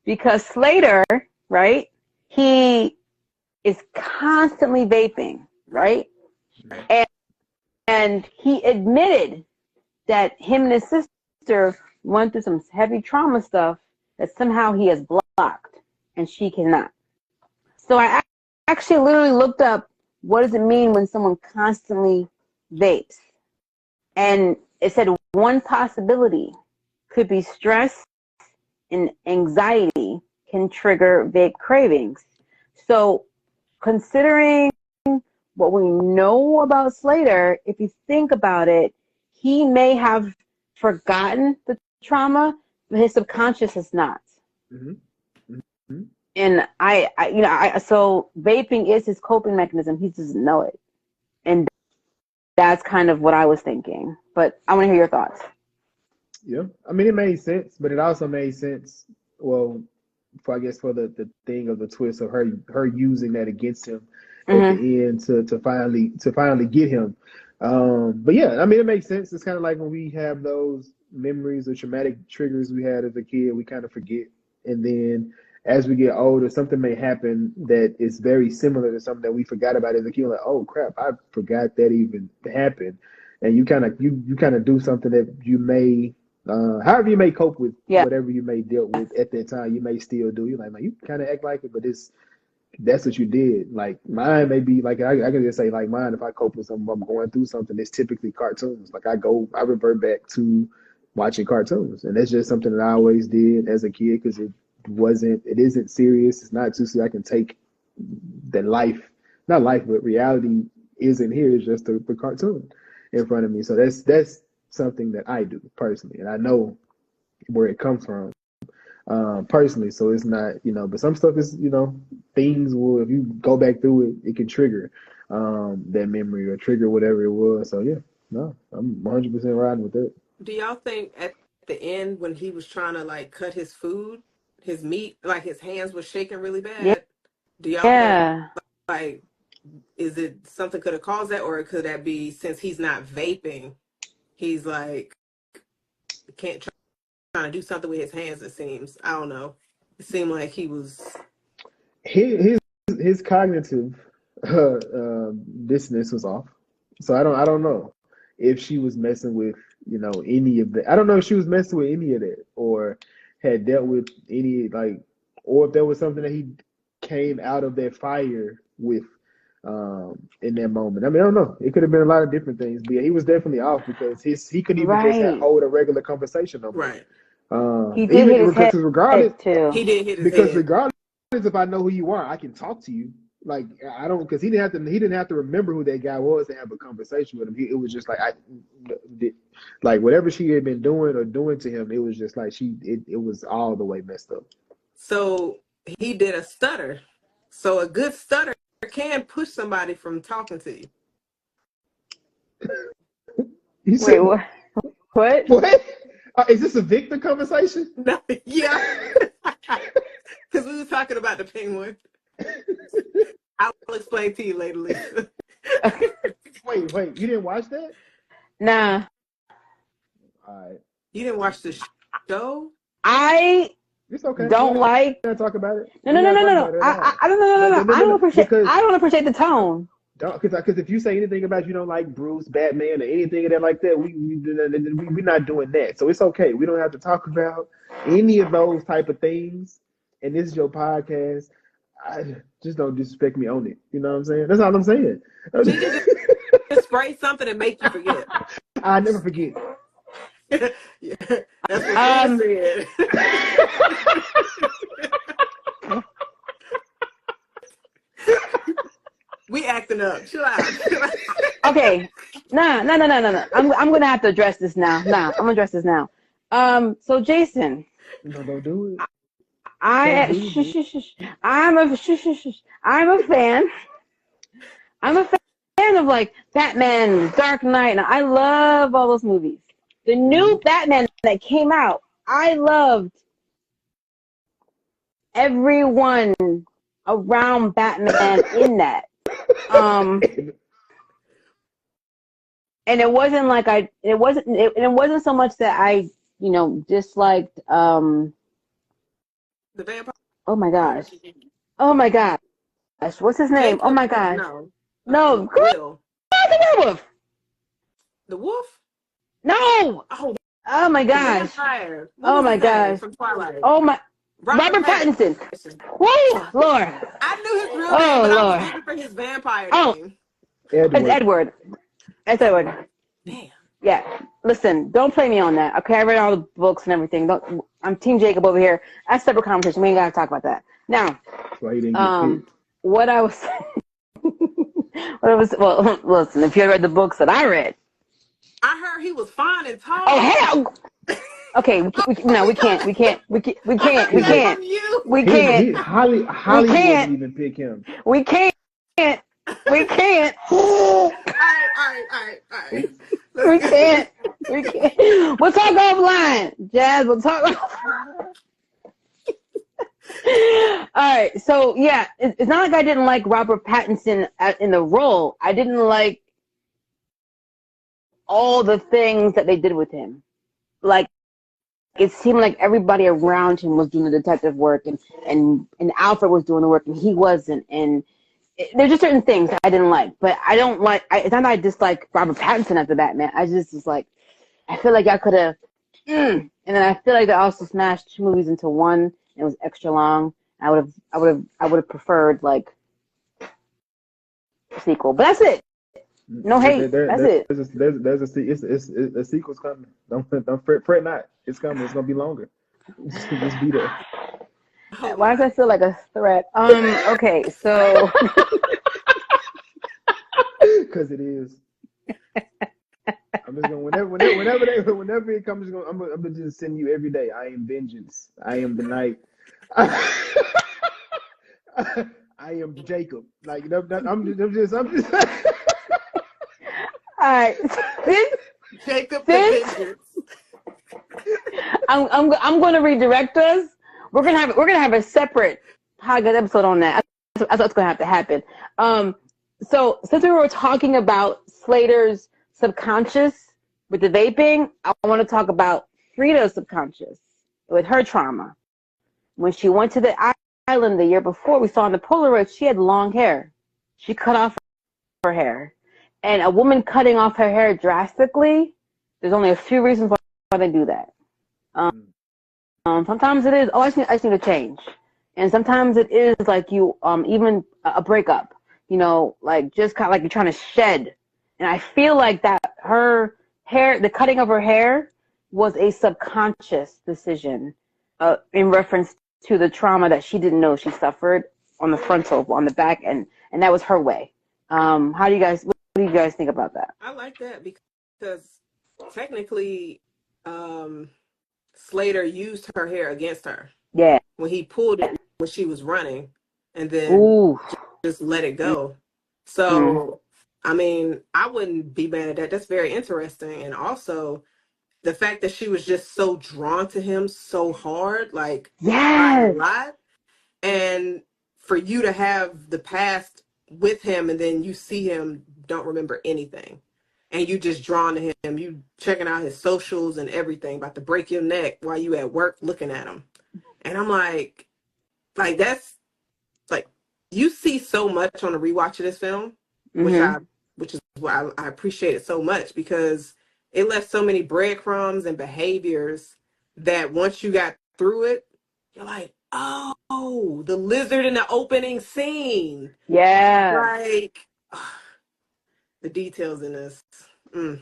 because Slater, right? He is constantly vaping, right? And he admitted that him and his sister went through some heavy trauma stuff, that somehow he has blocked and she cannot. So I actually literally looked up what does it mean when someone constantly vapes. And it said one possibility could be stress and anxiety can trigger vape cravings. So considering what we know about Slater, if you think about it, he may have forgotten the trauma, but his subconscious is not. Mm-hmm. Mm-hmm. And so vaping is his coping mechanism. He doesn't know it. And that's kind of what I was thinking. But I want to hear your thoughts. Yeah. I mean, it made sense, but it also made sense, well, for the thing of the twist of her using that against him at the end to finally get him. But yeah, I mean, it makes sense. It's kind of like when we have those memories or traumatic triggers we had as a kid, we kind of forget. And then as we get older, something may happen that is very similar to something that we forgot about as a kid. Like, oh crap, I forgot that even happened. And you kind of do something that you may, however you may cope with whatever you may deal with at that time, you may still do. You're like, man, you kind of act like it, but that's what you did. Like mine may be like, I can just say like mine, if I cope with something, I'm going through something, it's typically cartoons. Like I revert back to watching cartoons. And that's just something that I always did as a kid because it isn't serious. It's not too serious. I can take that but reality isn't here. It's just the cartoon in front of me. So that's something that I do personally. And I know where it comes from. Personally, so it's not, but some stuff is, things will, if you go back through it, it can trigger that memory or trigger whatever it was. So yeah, no, I'm 100% riding with that. Do y'all think at the end when he was trying to like cut his food, his meat, like his hands were shaking really bad? Do y'all think like is it something could have caused that, or could that be since he's not vaping, he's like can't trying to do something with his hands? It seems, I don't know. It seemed like he was his cognitive dissonance was off. So I don't know if she was messing with any of that. I don't know if she was messing with any of that or had dealt with any or if there was something that he came out of that fire with in that moment. I mean, I don't know. It could have been a lot of different things, but yeah, he was definitely off because he couldn't even just hold a regular conversation no more. Right. He did hit his head regardless too. He did hit his because head. Regardless if I know who you are, I can talk to you. Like I don't, because he didn't have to remember who that guy was to have a conversation with him. It was just like whatever she had been doing to him, it was just like it was all the way messed up. So he did a stutter. So a good stutter can push somebody from talking to you. Wait, what? What? Is this a Victor conversation? No, yeah. Because we were talking about the penguin. I'll explain to you later, Lisa. Wait, you didn't watch that? Nah. All right. You didn't watch the show? It's okay. Don't like. Talk about it. No. I don't appreciate the tone. Because if you say anything about you don't like Bruce, Batman, or anything of that like that, we're not doing that. So it's okay. We don't have to talk about any of those type of things. And this is your podcast. Just don't disrespect me on it. You know what I'm saying? That's all I'm saying. Just spray something and make you forget. I never forget. Yeah, that's what you said. We acting up. Chill out. Okay. No. I'm gonna have to address this now. I'm gonna address this now. So Jason. No, don't do it. I'm a fan. I'm a fan of like Batman, Dark Knight, and I love all those movies. The new Batman that came out, I loved everyone around Batman in that. And it wasn't like it wasn't so much that I, disliked the vampire. Oh my gosh. What's his name? Jacob, oh my gosh. No. Will. The werewolf. The wolf? No. Oh, Oh my The gosh. vampire. What Oh was my his name gosh. from Twilight? Oh my. Robert Robert Pattinson. Pattinson. Woo, Lord. I knew his real name, Oh but I was Lord. looking for his vampire Oh, name. it's Edward. Edward. It's Edward. Damn. Yeah. Listen, don't play me on that. Okay, I read all the books and everything. Don't. I'm Team Jacob over here. That's a separate conversation. We ain't gotta talk about that. Now, That's why he didn't get picked. what I was. Well, listen. If you had read the books that I read. I heard he was fine and tall. Oh hell. Okay, no, we can't. We can't. We can't. We I can't. heard We that can't. from you. We can't. We Hollywood can't. wouldn't even pick him. We can't. We can't. All right. We can't. We can't. We'll talk offline, Jazz. We'll talk. All right. So yeah, it's not like I didn't like Robert Pattinson in the role. I didn't like all the things that they did with him. Like it seemed like everybody around him was doing the detective work, and Alfred was doing the work, and he wasn't. And there's just certain things I didn't like, but I don't like. It's not that I dislike Robert Pattinson as the Batman. I just was like, I feel like I could have. And then I feel like they also smashed 2 movies into one, and it was extra long. I would have preferred like a sequel, but that's it. No hate. That's it. There's a sequel's coming. Don't fret not. It's coming. It's gonna be longer. Just be there. Why does that feel like a threat? Okay, so because it is. I'm just gonna whenever it comes, I'm gonna just send you every day. I am vengeance. I am the night. I am Jacob. Like I'm just. all right. Jacob the vengeance. I'm going to redirect us. We're gonna have a separate podcast episode on that. That's what's gonna have to happen. So since we were talking about Slater's subconscious with the vaping, I want to talk about Frida's subconscious with her trauma. When she went to the island the year before, we saw in the Polaroid she had long hair. She cut off her hair, and a woman cutting off her hair drastically. There's only a few reasons why they do that. Sometimes it is, I just need to change. And sometimes it is like you, even a breakup, like just kind of like you're trying to shed. And I feel like that her hair, the cutting of her hair was a subconscious decision in reference to the trauma that she didn't know she suffered on the frontal, on the back, and that was her way. What do you guys think about that? I like that because technically, Slater used her hair against her. Yeah. When he pulled it when she was running, and then just let it go. So, I mean, I wouldn't be mad at that. That's very interesting. And also, the fact that she was just so drawn to him so hard, like a lot. And for you to have the past with him and then you see him, don't remember anything. And you just drawn to him, you checking out his socials and everything, about to break your neck while you at work looking at him. And I'm like that's like, you see so much on the rewatch of this film, which is why I appreciate it so much, because it left so many breadcrumbs and behaviors that once you got through it, you're like, oh, the lizard in the opening scene. Yeah. Like, the details in this. And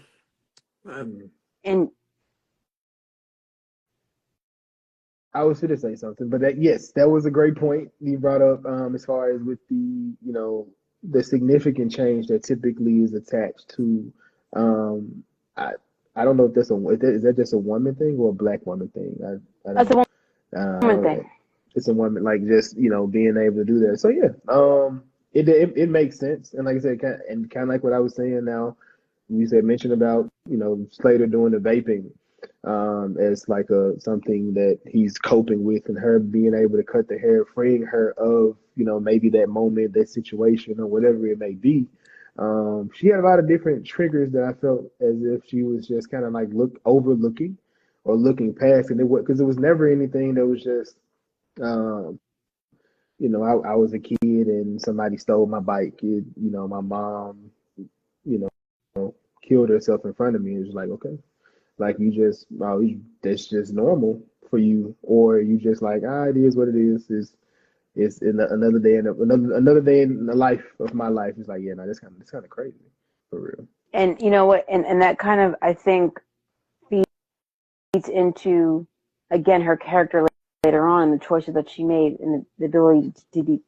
I was going to say something, but that was a great point you brought up, as far as with the, the significant change that typically is attached to, I don't know if is that just a woman thing or a black woman thing? I that's don't a woman thing. It's a woman, like, just, being able to do that. So yeah, it makes sense. And like I said, kind of like what I was saying now, you mentioned about, Slater doing the vaping, as like something that he's coping with, and her being able to cut the hair, freeing her of, maybe that moment, that situation, or whatever it may be. She had a lot of different triggers that I felt as if she was just kind of like overlooking or looking past, and because it was never anything that was just, I was a kid and somebody stole my bike. My mom, killed herself in front of me. It was like, okay. Like you just, that's just normal for you, or you just like, it is what it is. It's another day in another day in the life of my life. It's like, yeah, no, that's kind of crazy for real. And you know what? And that kind of, I think, feeds into, again, her character later on, the choices that she made, and the ability to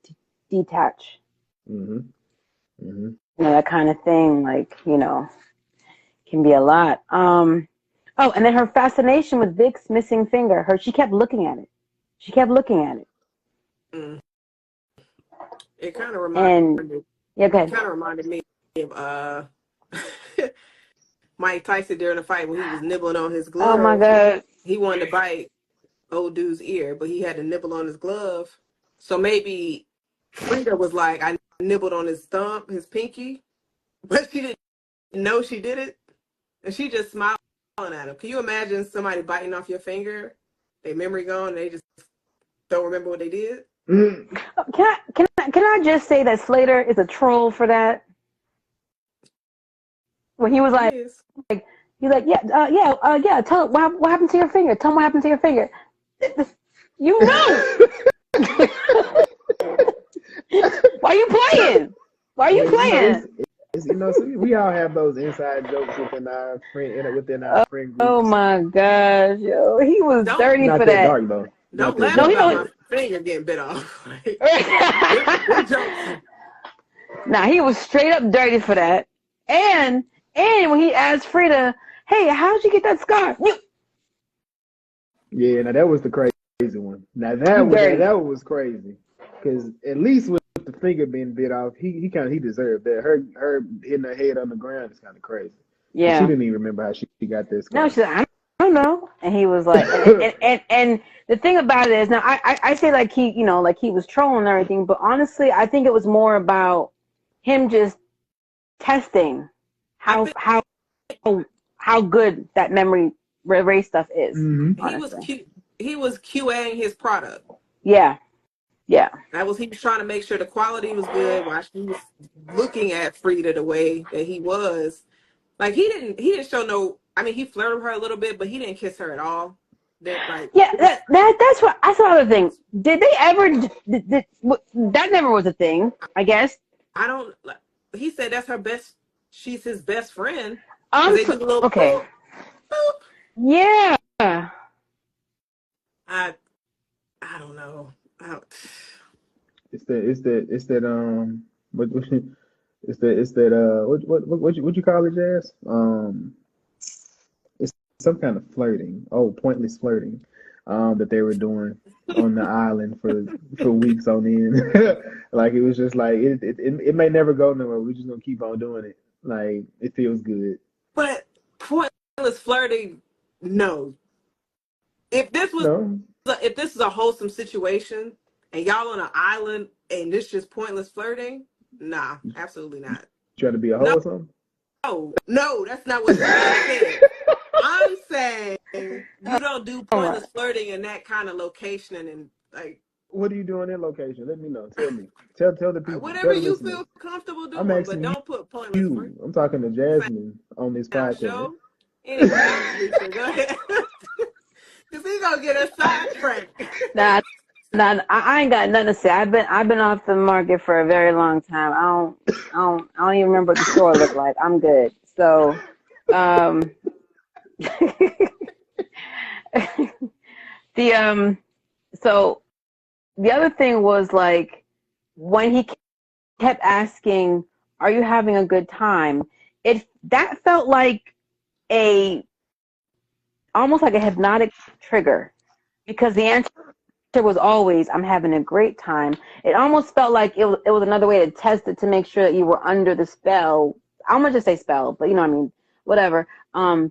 detach. Mm-hmm. Mm-hmm. You know, that kind of thing, like, you know, can be a lot. Oh, and then her fascination with Vic's missing finger. She kept looking at it. She kept looking at it. Mm. It kind of reminded. Yeah, go ahead. It kind of reminded me of Mike Tyson during the fight when he was nibbling on his glove. Oh my God. He wanted to bite old dude's ear, but he had to nibble on his glove. So maybe Frida was like, I nibbled on his thumb, his pinky, but she didn't know she did it, and she just smiling at him. Can you imagine somebody biting off your finger, their memory gone, and they just don't remember what they did? Mm-hmm. Can I just say that Slater is a troll for that? When he was like, he's like, yeah. Tell what happened to your finger. Tell him what happened to your finger. You know. Why are you playing? Why are you playing? You know, so we all have those inside jokes within our friend group. Oh my gosh, yo, he was dirty for that. Dark, though. Don't laugh about my finger getting bit off. Good jokes. Nah, he was straight up dirty for that. And when he asked Frida, "Hey, how'd you get that scar?" Yeah, now that was the crazy one. Now that was crazy, because at least with the finger being bit off, he deserved that. Her hitting her head on the ground is kind of crazy. Yeah, she didn't even remember how she got this. No, she said, I don't know. And he was like, and the thing about it is, now I say like he, you know, like he was trolling and everything, but honestly, I think it was more about him just testing how good that memory erase stuff is. Mm-hmm. He was QAing his product. Yeah. He was trying to make sure the quality was good while she was looking at Frida the way that he was. Like he didn't show no. I mean, he flirted with her a little bit, but he didn't kiss her at all. That's what I saw. The thing. Did they ever? That never was a thing. I guess. I don't. He said that's her best. She's his best friend. Okay. Boop, boop. Yeah. I don't know. It's that what you call it, Jazz? It's some kind of flirting. Oh, pointless flirting. That they were doing on the island for weeks on end. Like it was just like it may never go nowhere. We're just gonna keep on doing it. Like it feels good. But pointless flirting, no. If this is a wholesome situation and y'all on an island and this just pointless flirting, nah, absolutely not. Try to be a hoe or something? No, that's not what I'm saying. I'm saying you don't do pointless flirting in that kind of location and like. What do you do in that location? Let me know. Tell me. Tell the people. Whatever you feel comfortable doing, but don't put pointless flirting. I'm talking to Jasmine on this podcast. Anyway, go ahead. Cause he's gonna get us sidetracked. Nah, I ain't got nothing to say. I've been off the market for a very long time. I don't even remember what the store looked like. I'm good. So, so the other thing was like when he kept asking, "Are you having a good time?" That felt like almost like a hypnotic trigger, because the answer was always, "I'm having a great time." It almost felt like it was another way to test it, to make sure that you were under the spell. I'm gonna just say spell, but you know what I mean, whatever.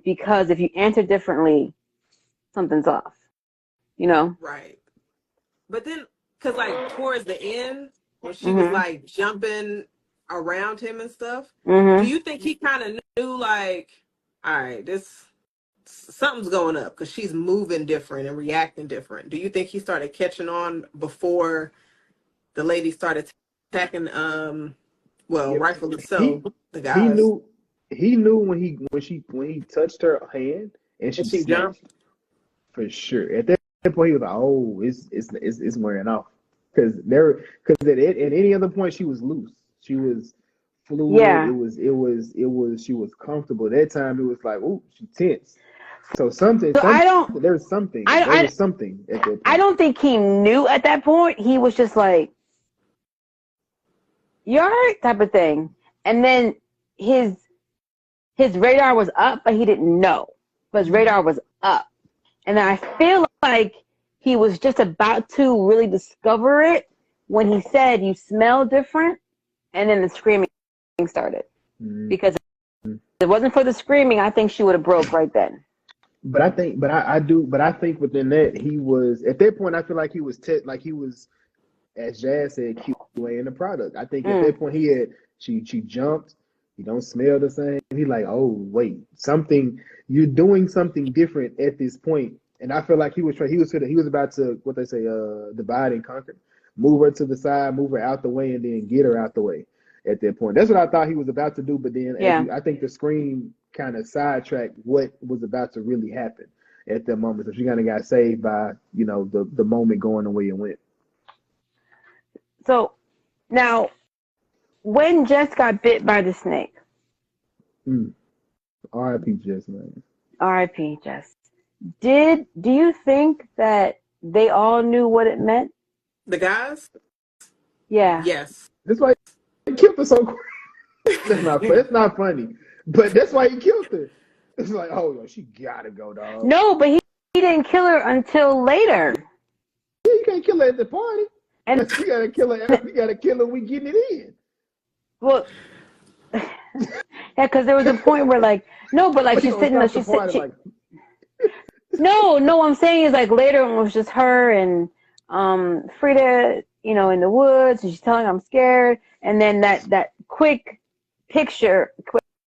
Because if you answer differently, something's off. You know? Right. But then, cause like towards the end, when she was like jumping around him and stuff, do you think he kind of knew like, all right, something's going up because she's moving different and reacting different? Do you think he started catching on before the lady started attacking? Rightfully so. The guys. He knew when he touched her hand and And she she jumped. snatched for sure. At that point, he was like, "Oh, it's wearing off," because at any other point she was loose. She was fluid. Yeah. She was comfortable. That time it was like, "Oh, she tense." So something, So some there I was something at that I point. don't think he knew at that point. He was just like, "You all right?" type of thing. And then his radar was up, but he didn't know. But his radar was up. And I feel like he was just about to really discover it when he said, "You smell different," and then the screaming started. Mm-hmm. Because if it wasn't for the screaming, I think she would have broke right then. But I think, but I think within that he was at that point. I feel like he was like he was, as Jazz said, QA in the product. I think at that point he had she jumped. He don't smell the same. He like, oh wait, something you're doing something different at this point. And I feel like he was trying. He was about to what they say, divide and conquer, move her to the side, move her out the way, and then get her out the way. At that point, that's what I thought he was about to do. But then, Yeah. I think the scream kind of sidetracked what was about to really happen at that moment. So she kind of got saved by the moment going the way it went. So now, when Jess got bit by the snake, R.I.P. Jess, man. R.I.P. Jess. Do you think that they all knew what it meant? The guys? Yeah. Yes. That's why he killed her so quick. It's not funny, but that's why he killed her. It's like, oh, yo, she gotta go, dog. No, but he didn't kill her until later. Yeah, you can't kill her at the party. And you gotta kill her. You gotta kill her when we getting it in. Well, yeah, because there was a point where no, but she's sitting there. No, what I'm saying is later when it was just her and Frida, in the woods, and she's telling her I'm scared, and then that quick picture,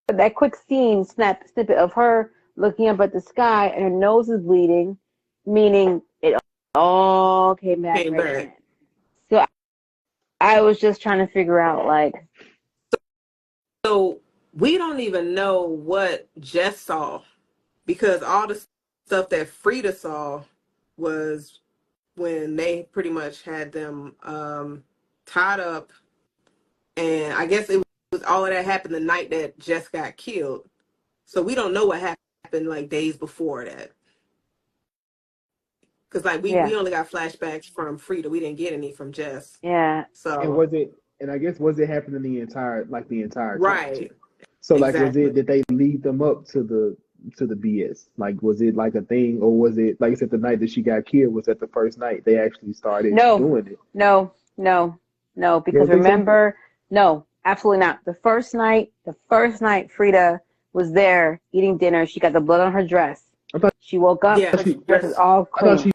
that quick snippet of her looking up at the sky and her nose is bleeding, meaning it all came back right then. So I was just trying to figure out So we don't even know what Jess saw, because all the stuff that Frida saw was when they pretty much had them tied up, and I guess it was all of that happened the night that Jess got killed. So we don't know what happened days before that, because we only got flashbacks from Frida. We didn't get any from Jess. Yeah. So I guess was it happening the entire right? time? So exactly. Was it, did they lead them up to the BS? Was it a thing, or was it like I said, the night that she got killed? Was that the first night they actually started doing it? No, because remember, no, absolutely not. The first night Frida was there eating dinner. She got the blood on her dress. She woke up. Yeah, her dress is all clean.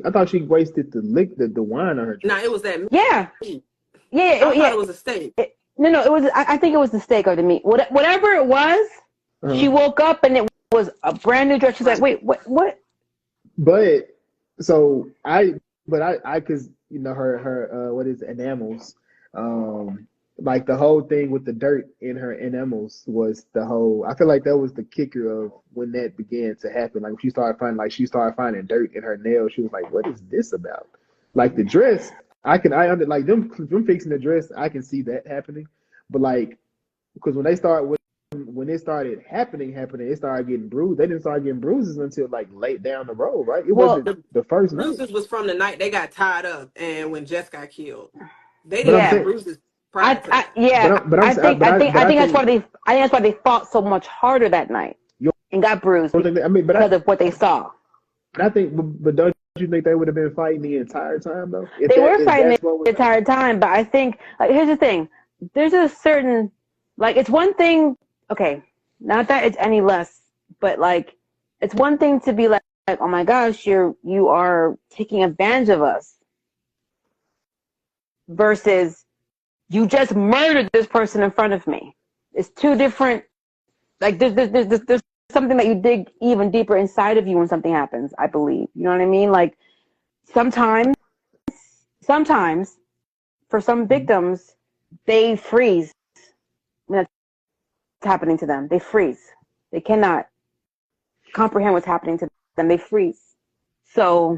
I thought she wasted the wine on her dress. No, it was that. Yeah. I thought it was a steak. No, it was. I think it was the steak or the meat. Whatever it was, she woke up and it was a brand new dress. She's like, wait, what? But so because her what is it, enamels, the whole thing with the dirt in her enamels was the whole. I feel like that was the kicker of when that began to happen. She started finding dirt in her nails. She was like, what is this about? The dress. I under them fixing the dress. I can see that happening, but because when it started happening, it started getting bruised. They didn't start getting bruises until late down the road, right? It wasn't the first night. Bruises was from the night they got tied up and when Jess got killed. They didn't have bruises prior to that. I think that's why they fought so much harder that night and got bruised because of what they saw. But I think, but don't you think they would have been fighting the entire time though? They were fighting the entire time, but I think here's the thing: there's a certain it's one thing. Okay, not that it's any less, but it's one thing to be like, oh my gosh, you are taking advantage of us, versus you just murdered this person in front of me. It's two different. There's something that you dig even deeper inside of you when something happens. I believe, you know what I mean. Sometimes, for some victims, they freeze when that's happening to them. They freeze. They cannot. comprehend what's happening to them. They freeze. So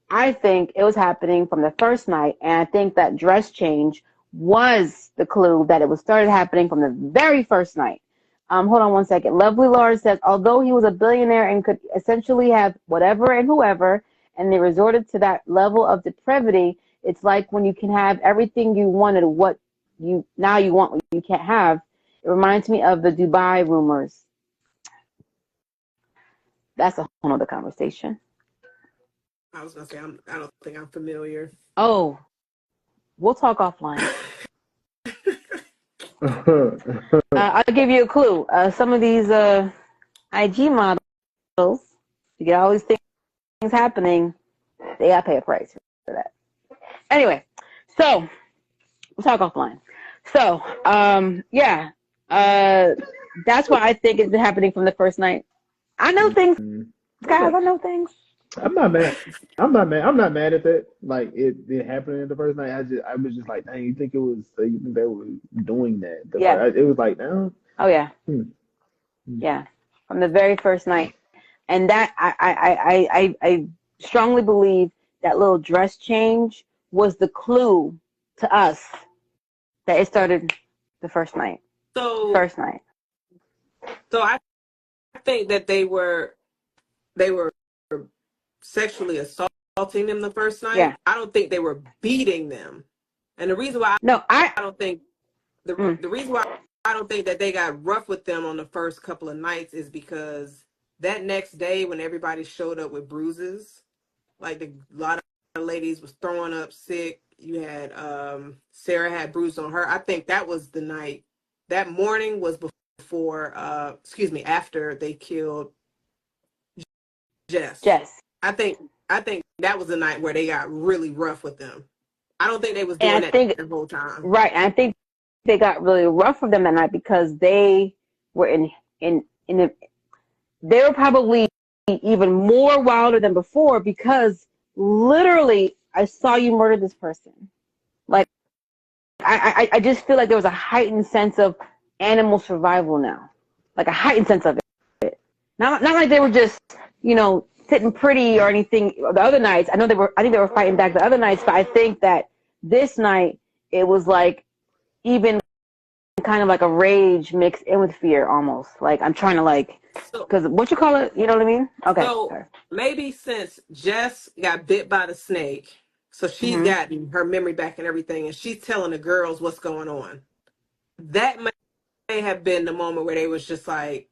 I think it was happening from the first night, and I think that dress change was the clue that it was started happening from the very first night. Hold on one second. Lovely Laura says, although he was a billionaire and could essentially have whatever and whoever, and they resorted to that level of depravity, it's like when you can have everything you wanted, what you now you want what you can't have. It reminds me of the Dubai rumors. That's a whole other conversation. I was gonna say I don't think I'm familiar. Oh, we'll talk offline. I'll give you a clue. Some of these IG models, to get all these things happening, they gotta pay a price for that. Anyway, so we'll talk offline. So, yeah, that's why I think it's happening from the first night. I know things, guys. I know things. I'm not mad. I'm not mad at that. Like it happening the first night. I was just like, dang, you think it was? You think they were doing that? Yeah. It was like, no. Oh yeah. Yeah. From the very first night, and that I strongly believe that little dress change was the clue to us that it started the first night. So I think that they were sexually assaulting them the first night. Yeah. I don't think they were beating them. And the reason why I don't think the reason why I don't think that they got rough with them on the first couple of nights is because that next day when everybody showed up with bruises, like a lot of ladies was throwing up sick. You had Sarah had bruises on her. I think that was the night. That morning was before after they killed Jess. I think that was the night where they got really rough with them. I don't think they was doing that the whole time. Right. And I think they got really rough with them that night because they were they were probably even more wilder than before because literally I saw you murder this person. Like I just feel like there was a heightened sense of animal survival now. Like a heightened sense of it. Not like they were just, sitting pretty or anything the other nights. I think they were fighting back the other nights, but I think that this night it was like even kind of like a rage mixed in with fear almost. Like I'm trying to because what you call it, you know what I mean? Okay. So maybe since Jess got bit by the snake, so she's gotten her memory back and everything, and she's telling the girls what's going on. That may have been the moment where they was just like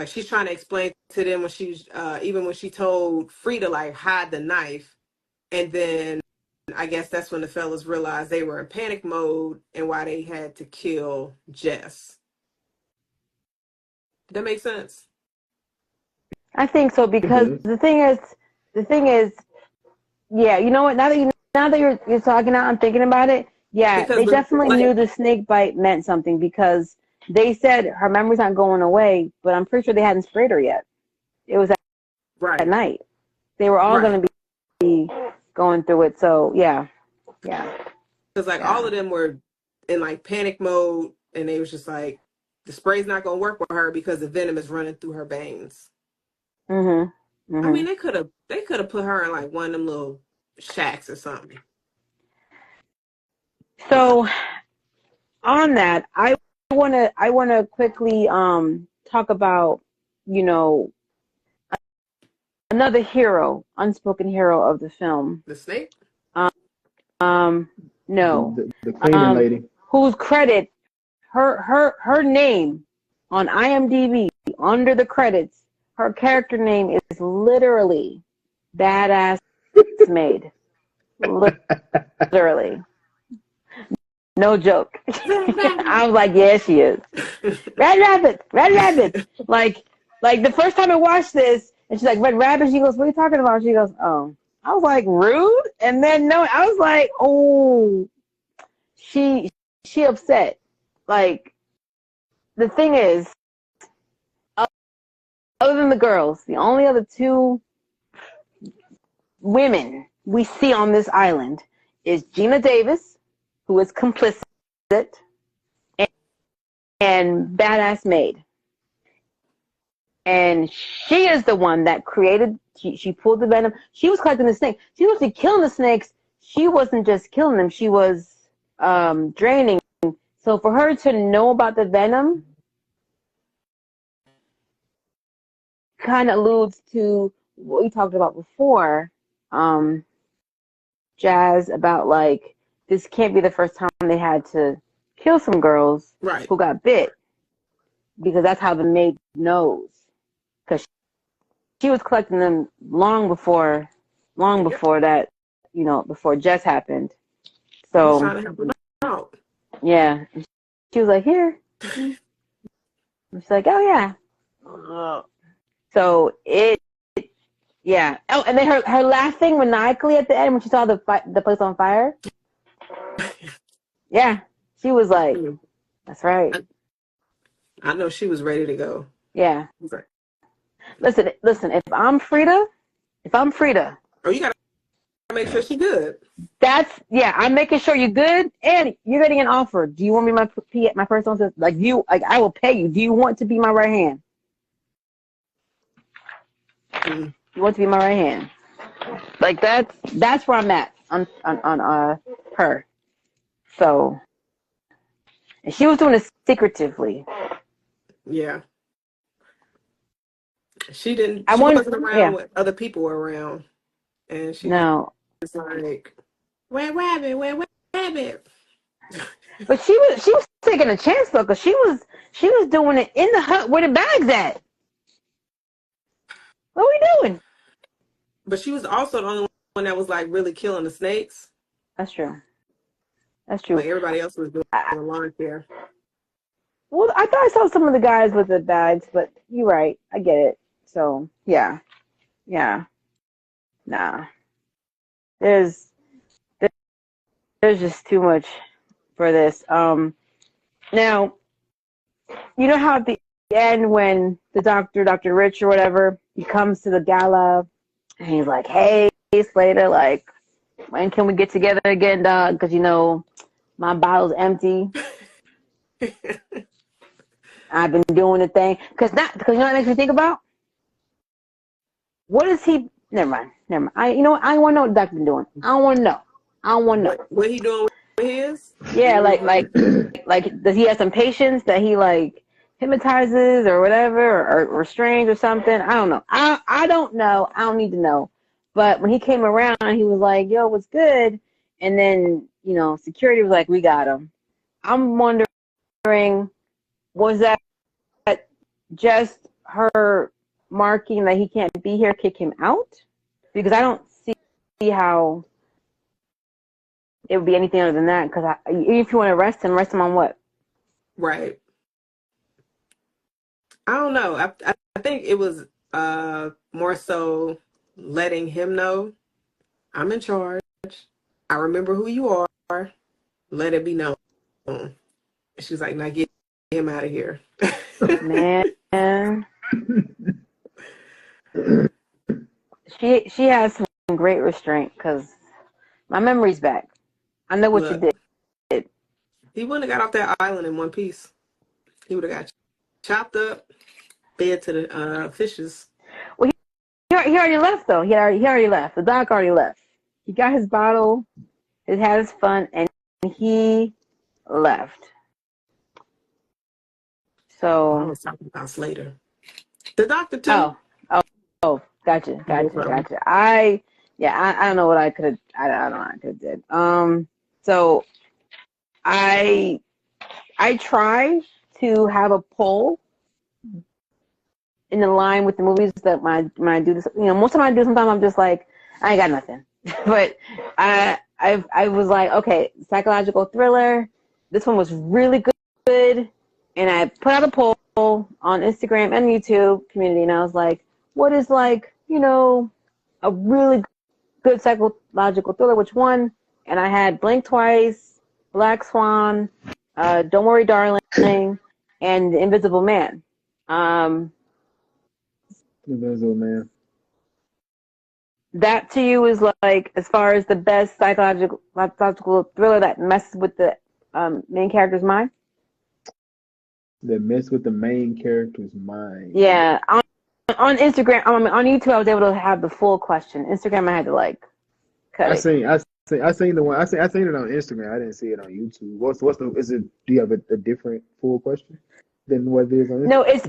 she's trying to explain to them when she's even when she told Frida hide the knife, and then I guess that's when the fellas realized they were in panic mode and why they had to kill Jess. Does that make sense? I think so because the thing is, yeah, you know what? Now that you're talking out and thinking about it, yeah, because they definitely knew the snake bite meant something because they said her memory's not going away, but I'm pretty sure they hadn't sprayed her yet. It was at night. They were all going to be going through it. So yeah. Because all of them were in panic mode, and they was just like, the spray's not going to work with her because the venom is running through her veins. I mean, they could have put her in one of them little shacks or something. So on that, I wanna quickly talk about another hero, unspoken hero of the film. The snake? No. The cleaning lady. Whose credit her name on IMDb under the credits, her character name is literally Badass Maid. Literally. No joke. I was like, yeah, she is. Red Rabbit. Like the first time I watched this, and she's like, Red Rabbit. She goes, what are you talking about? She goes, oh. I was like, rude? And then, no, I was like, oh. She upset. Like, the thing is, other than the girls, the only other two women we see on this island is Gina Davis, who is complicit, and Badass Maid. And she is the one that created, she pulled the venom. She was collecting the snake. She wasn't killing the snakes. She wasn't just killing them. She was draining. So for her to know about the venom kind of alludes to what we talked about before, Jazz, about like, this can't be the first time they had to kill some girls who got bit, because that's how the maid knows. Because she was collecting them long before that, before Jess happened. So, trying to help them out. Yeah. She was like, here. She's like, oh, yeah. So yeah. Oh, and then her laughing maniacally at the end when she saw the place on fire. Yeah. She was like, that's right. I know she was ready to go. Yeah. Listen, if I'm Frida. Oh, you got to make sure she's good. I'm making sure you're good, and you're getting an offer. Do you want me my personal assistant? I will pay you. Do you want to be my right hand? You want to be my right hand? Like that's where I'm at on her. So, and she was doing it secretively. Yeah. She wasn't around when other people were around, and she was like, "Where rabbit?" But she was taking a chance though, because she was doing it in the hut where the bag's at. What are we doing? But she was also the only one that was like really killing the snakes. That's true. Like everybody else was doing lawn care. Well, I thought I saw some of the guys with the bags, but you're right. I get it. So yeah. Nah. There's just too much for this. Now, you know how at the end when the Dr. Rich or whatever, he comes to the gala and he's like, "Hey, Slater, like, when can we get together again, dog? Because my bottle's empty. I've been doing the thing." Because you know what it makes me think about? What is he? Never mind. I want to know what the doctor been doing. I don't want to know. What he doing with his? Yeah, like, does he have some patients that he like hypnotizes or whatever, or restrains or something? I don't know. I don't know. I don't need to know. But when he came around, he was like, "Yo, what's good?" And then security was like, "We got him." I'm wondering, was that just her marking that he can't be here, kick him out? Because I don't see how it would be anything other than that. Because if you want to arrest him on what? Right. I don't know. I think it was more so letting him know, I'm in charge. I remember who you are. Let it be known. She's like, now get him out of here. Man. She has some great restraint, because my memory's back. I know what you did. He wouldn't have got off that island in one piece. He would have got chopped up, fed to the fishes. Well, he already left, though. He already left. The doc already left. He got his bottle, he had his fun, and he left. So I was talking about Slater. The doctor too. Oh, gotcha. I don't know what I could have. I don't know what I could have did. So I try to have a poll in the line with the movies that when I do this. Most of the time I do. Sometimes I'm just like, I ain't got nothing. But I was like, okay, psychological thriller. This one was really good, and I put out a poll on Instagram and YouTube community, and I was like, what is a really good psychological thriller? Which one? And I had Blink Twice, Black Swan, Don't Worry, Darling, and The Invisible Man. Invisible Man. That to you is like, as far as the best psychological thriller that messes with the main character's mind? That mess with the main character's mind. Yeah, I on Instagram, on YouTube, I was able to have the full question. Instagram, I had to like cut it. I seen the one. I seen it on Instagram. I didn't see it on YouTube. What's the? Is it? Do you have a different full question than what it is on Instagram? No, it's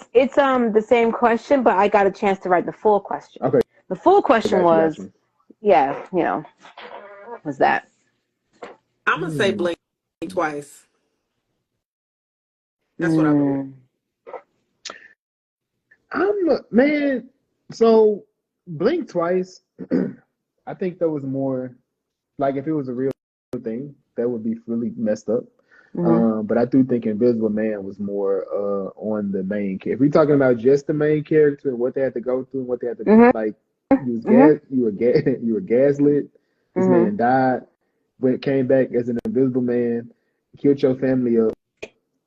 the same question, but I got a chance to write the full question. Okay. The full question was, yeah, you know, was that? I'm gonna say blink twice. That's what I believe. Man. So blink twice. I think that was more like if it was a real thing, that would be really messed up. But I do think Invisible Man was more on the main character. If we're talking about just the main character and what they had to go through and what they had to like, you were gaslit. This man died, came back as an Invisible Man, killed your family up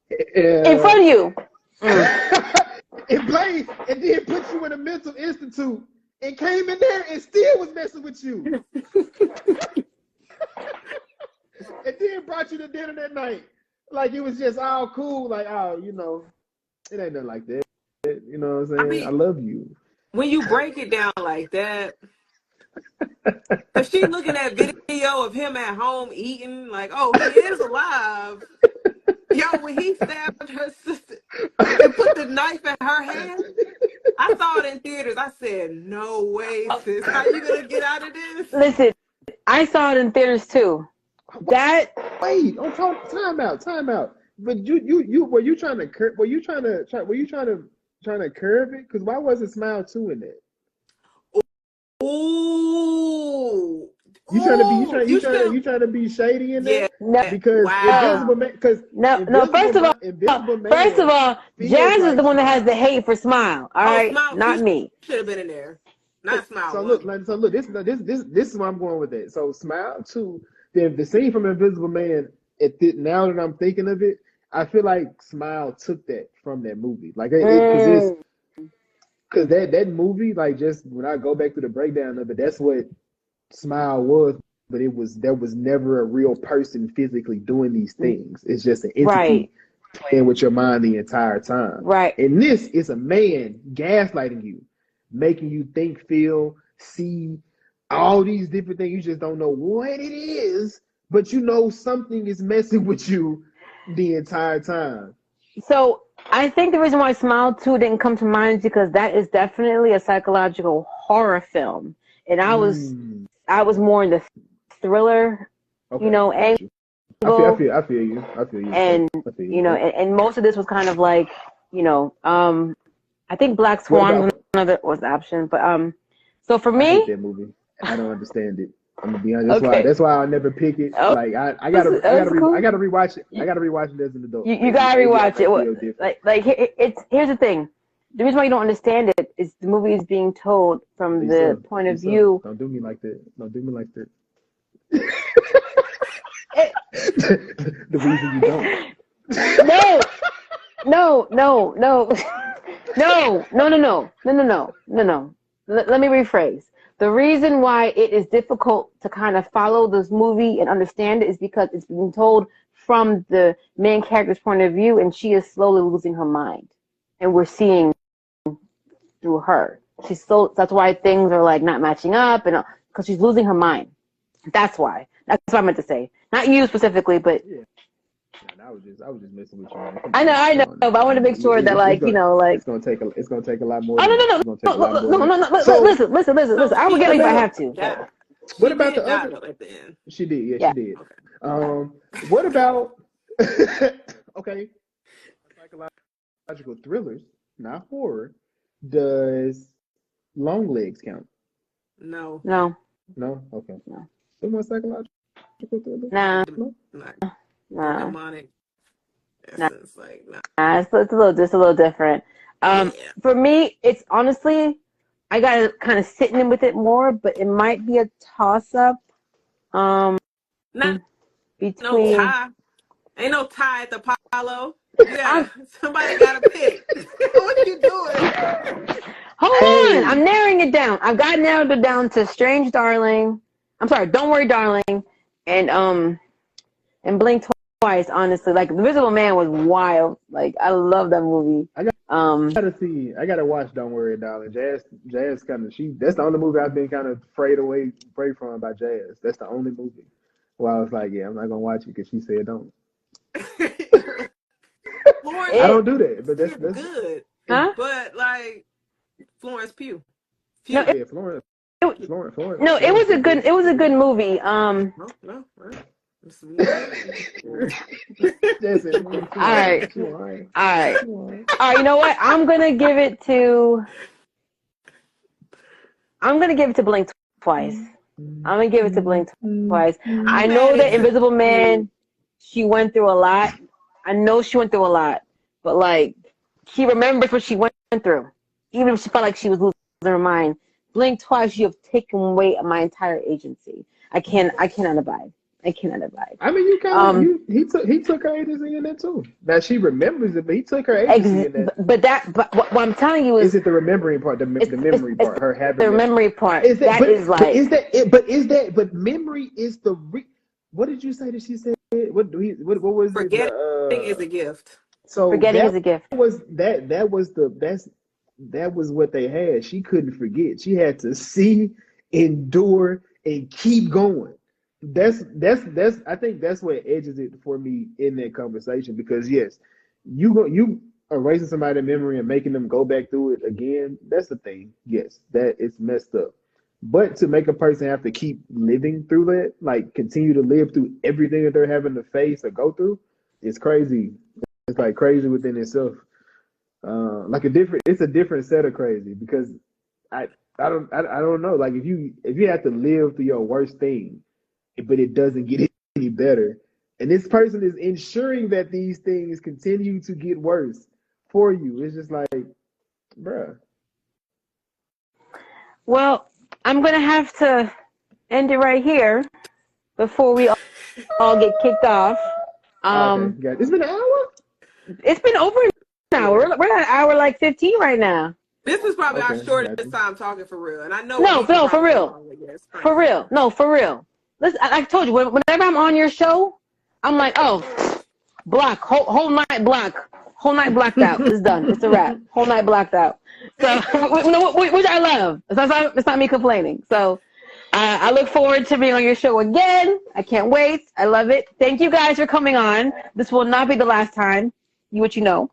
in front of you. And played, and then put you in a mental institute. And came in there and still was messing with you. And then brought you to dinner that night. Like it was just all cool. Like, oh, you know, it ain't nothing like that. You know what I'm saying? I mean, I love you. When you break it down like that, because she's looking at video of him at home eating, like, oh, he is alive. Yo, when he stabbed her sister and put the knife in her hand, I saw it in theaters. I said, no way, sis. How you going to get out of this? Listen, I saw it in theaters too. Wait, time out. But you were you trying to curve it? Because why wasn't Smile 2 in there? Ooh. You trying to be shady in there? No, because Invisible Man. First of all, Jazz is the one that has the hate for Smile. All right, Smile, not me. Should have been in there. Not Smile. So look, this is where I'm going with it. So Smile 2, the scene from Invisible Man. Now that I'm thinking of it, I feel like Smile took that from that movie. Like because that movie, like just when I go back to the breakdown of it, that's what Smile was, but there was never a real person physically doing these things. It's just an entity playing with your mind the entire time. Right. And this is a man gaslighting you, making you think, feel, see all these different things. You just don't know what it is, but you know something is messing with you the entire time. So I think the reason why Smile 2 didn't come to mind is because that is definitely a psychological horror film. And I was more in the thriller, you know, angle. I feel you. And you know, and most of this was kind of like, you know, I think Black Swan was the option, but so for me, I hate that movie. I don't understand it. I'm gonna be honest. That's why I'll never pick it. Like I gotta rewatch it. I gotta rewatch it as an adult. You gotta rewatch it. Here's the thing. The reason why you don't understand it is the movie is being told from the point of view. Don't do me like that. The reason you don't. No. Let me rephrase. The reason why it is difficult to kind of follow this movie and understand it is because it's being told from the main character's point of view, and she is slowly losing her mind, and we're seeing through her. That's why things are like not matching up, and because she's losing her mind. That's why. That's what I meant to say. Not you specifically, but. Yeah. I was just messing with you. Man. I know, but I want to make sure that, like, you know, like it's gonna take a lot more. Oh no! So, listen. I will get it if I have to. Yeah. What about the other? At the end. She did. Yeah, she did. Okay. What about? Okay, psychological thrillers, not horror. Does Long Legs count? No. Okay. No. Some more psychological thrillers? Nah. Demonic essence, it's a little different. For me, it's honestly, I gotta kind of sit in with it more, but it might be a toss up. Between no tie. Ain't no tie at the Apollo. Yeah, somebody gotta pick. What you doing? Hold on, I'm narrowing it down. I've got narrowed it down to Strange Darling. I'm sorry, Don't Worry Darling, and Blink Twice. Honestly, like The Invisible Man was wild. Like I love that movie. I I gotta watch Don't Worry Darling. Jazz kind of that's the only movie I've been kind of afraid from by Jazz. That's the only movie where I was like, yeah, I'm not gonna watch it because she said don't. Florence, I don't do that, but that's good. Huh? But like Florence Pugh. No, yeah, Florence. No, it was a good movie. No. All right. You know what? I'm gonna give it to Blink twice. I'm gonna give it to Blink twice. I know that Invisible Man, she went through a lot. I know she went through a lot, but like she remembers what she went through, even if she felt like she was losing her mind. Blink twice, you have taken away my entire agency. I cannot abide. I mean, you kind of he took her agency in that too. Now she remembers it, but he took her agency in that. But what I'm telling you is it the remembering part, the memory part, her having the memory part. But memory is the what did you say that she said? What was forgetting is a gift. So forgetting is a gift. That was what they had. She couldn't forget. She had to see, endure, and keep going. That's I think that's what edges it for me in that conversation, because yes, you erasing somebody's memory and making them go back through it again, that's the thing. Yes, that it's messed up. But to make a person have to keep living through that, like continue to live through everything that they're having to face or go through, it's crazy. It's like crazy within itself. It's a different set of crazy, because I don't know. Like if you have to live through your worst thing, but it doesn't get any better, and this person is ensuring that these things continue to get worse for you, it's just like, bruh. Well, I'm gonna have to end it right here before we all get kicked off. Okay. It's been an hour. It's been over an hour. We're at an hour like 15 right now. This is probably our shortest time talking for real, and I know. No, for real. No, for real. Listen, I told you, whenever I'm on your show, I'm like, oh, block, whole night block, whole night blocked out. It's done. It's a wrap. Whole night blocked out. So, which I love. It's not me complaining. So, I look forward to being on your show again. I can't wait. I love it. Thank you guys for coming on. This will not be the last time. You know.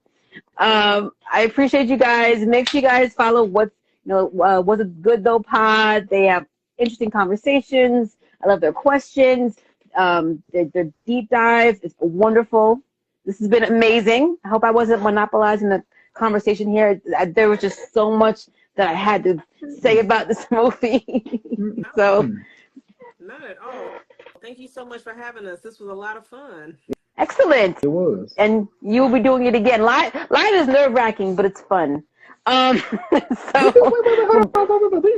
I appreciate you guys. Make sure you guys follow What's a Good Though Pod. They have interesting conversations. I love their questions. Their deep dives. It's wonderful. This has been amazing. I hope I wasn't monopolizing the conversation here. There was just so much that I had to say about this movie. So, not at all. Thank you so much for having us. This was a lot of fun. Excellent. It was. And you'll be doing it again. Live is nerve-wracking, but it's fun. So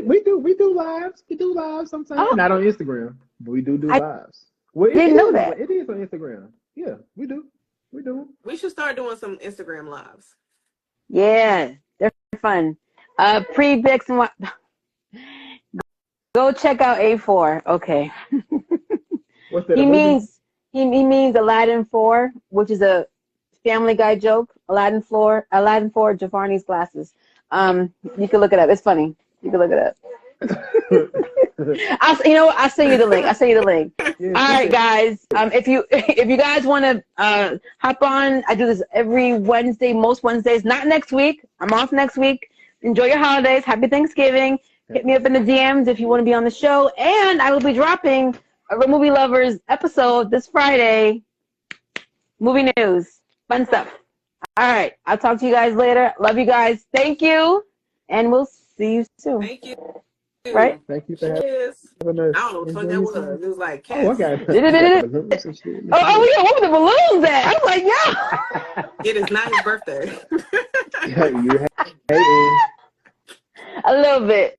we do lives. We do lives sometimes. Not on Instagram, but we do lives. Well, didn't know that. It is on Instagram. Yeah, we do. We should start doing some Instagram lives. Yeah, they're fun. Pre-Bix and what? Go check out A4. Okay. What's that? He means Aladdin 4, which is a Family Guy joke. Aladdin 4, Jafarni's glasses. You can look it up. It's funny. You can look it up. I'll send you the link. Yeah. All right, guys. If you guys want to hop on, I do this every Wednesday, most Wednesdays. Not next week. I'm off next week. Enjoy your holidays. Happy Thanksgiving. Hit me up in the DMs if you want to be on the show. And I will be dropping a Movie Lovers episode this Friday. Movie news. Fun stuff. All right. I'll talk to you guys later. Love you guys. Thank you. And we'll see you soon. Thank you. Right? Thank you for having us. I don't know what the fuck that was. It was like cats. Oh, okay. Yeah, what were the balloons at? I was like, yeah. It is not his birthday. You hating. A little bit.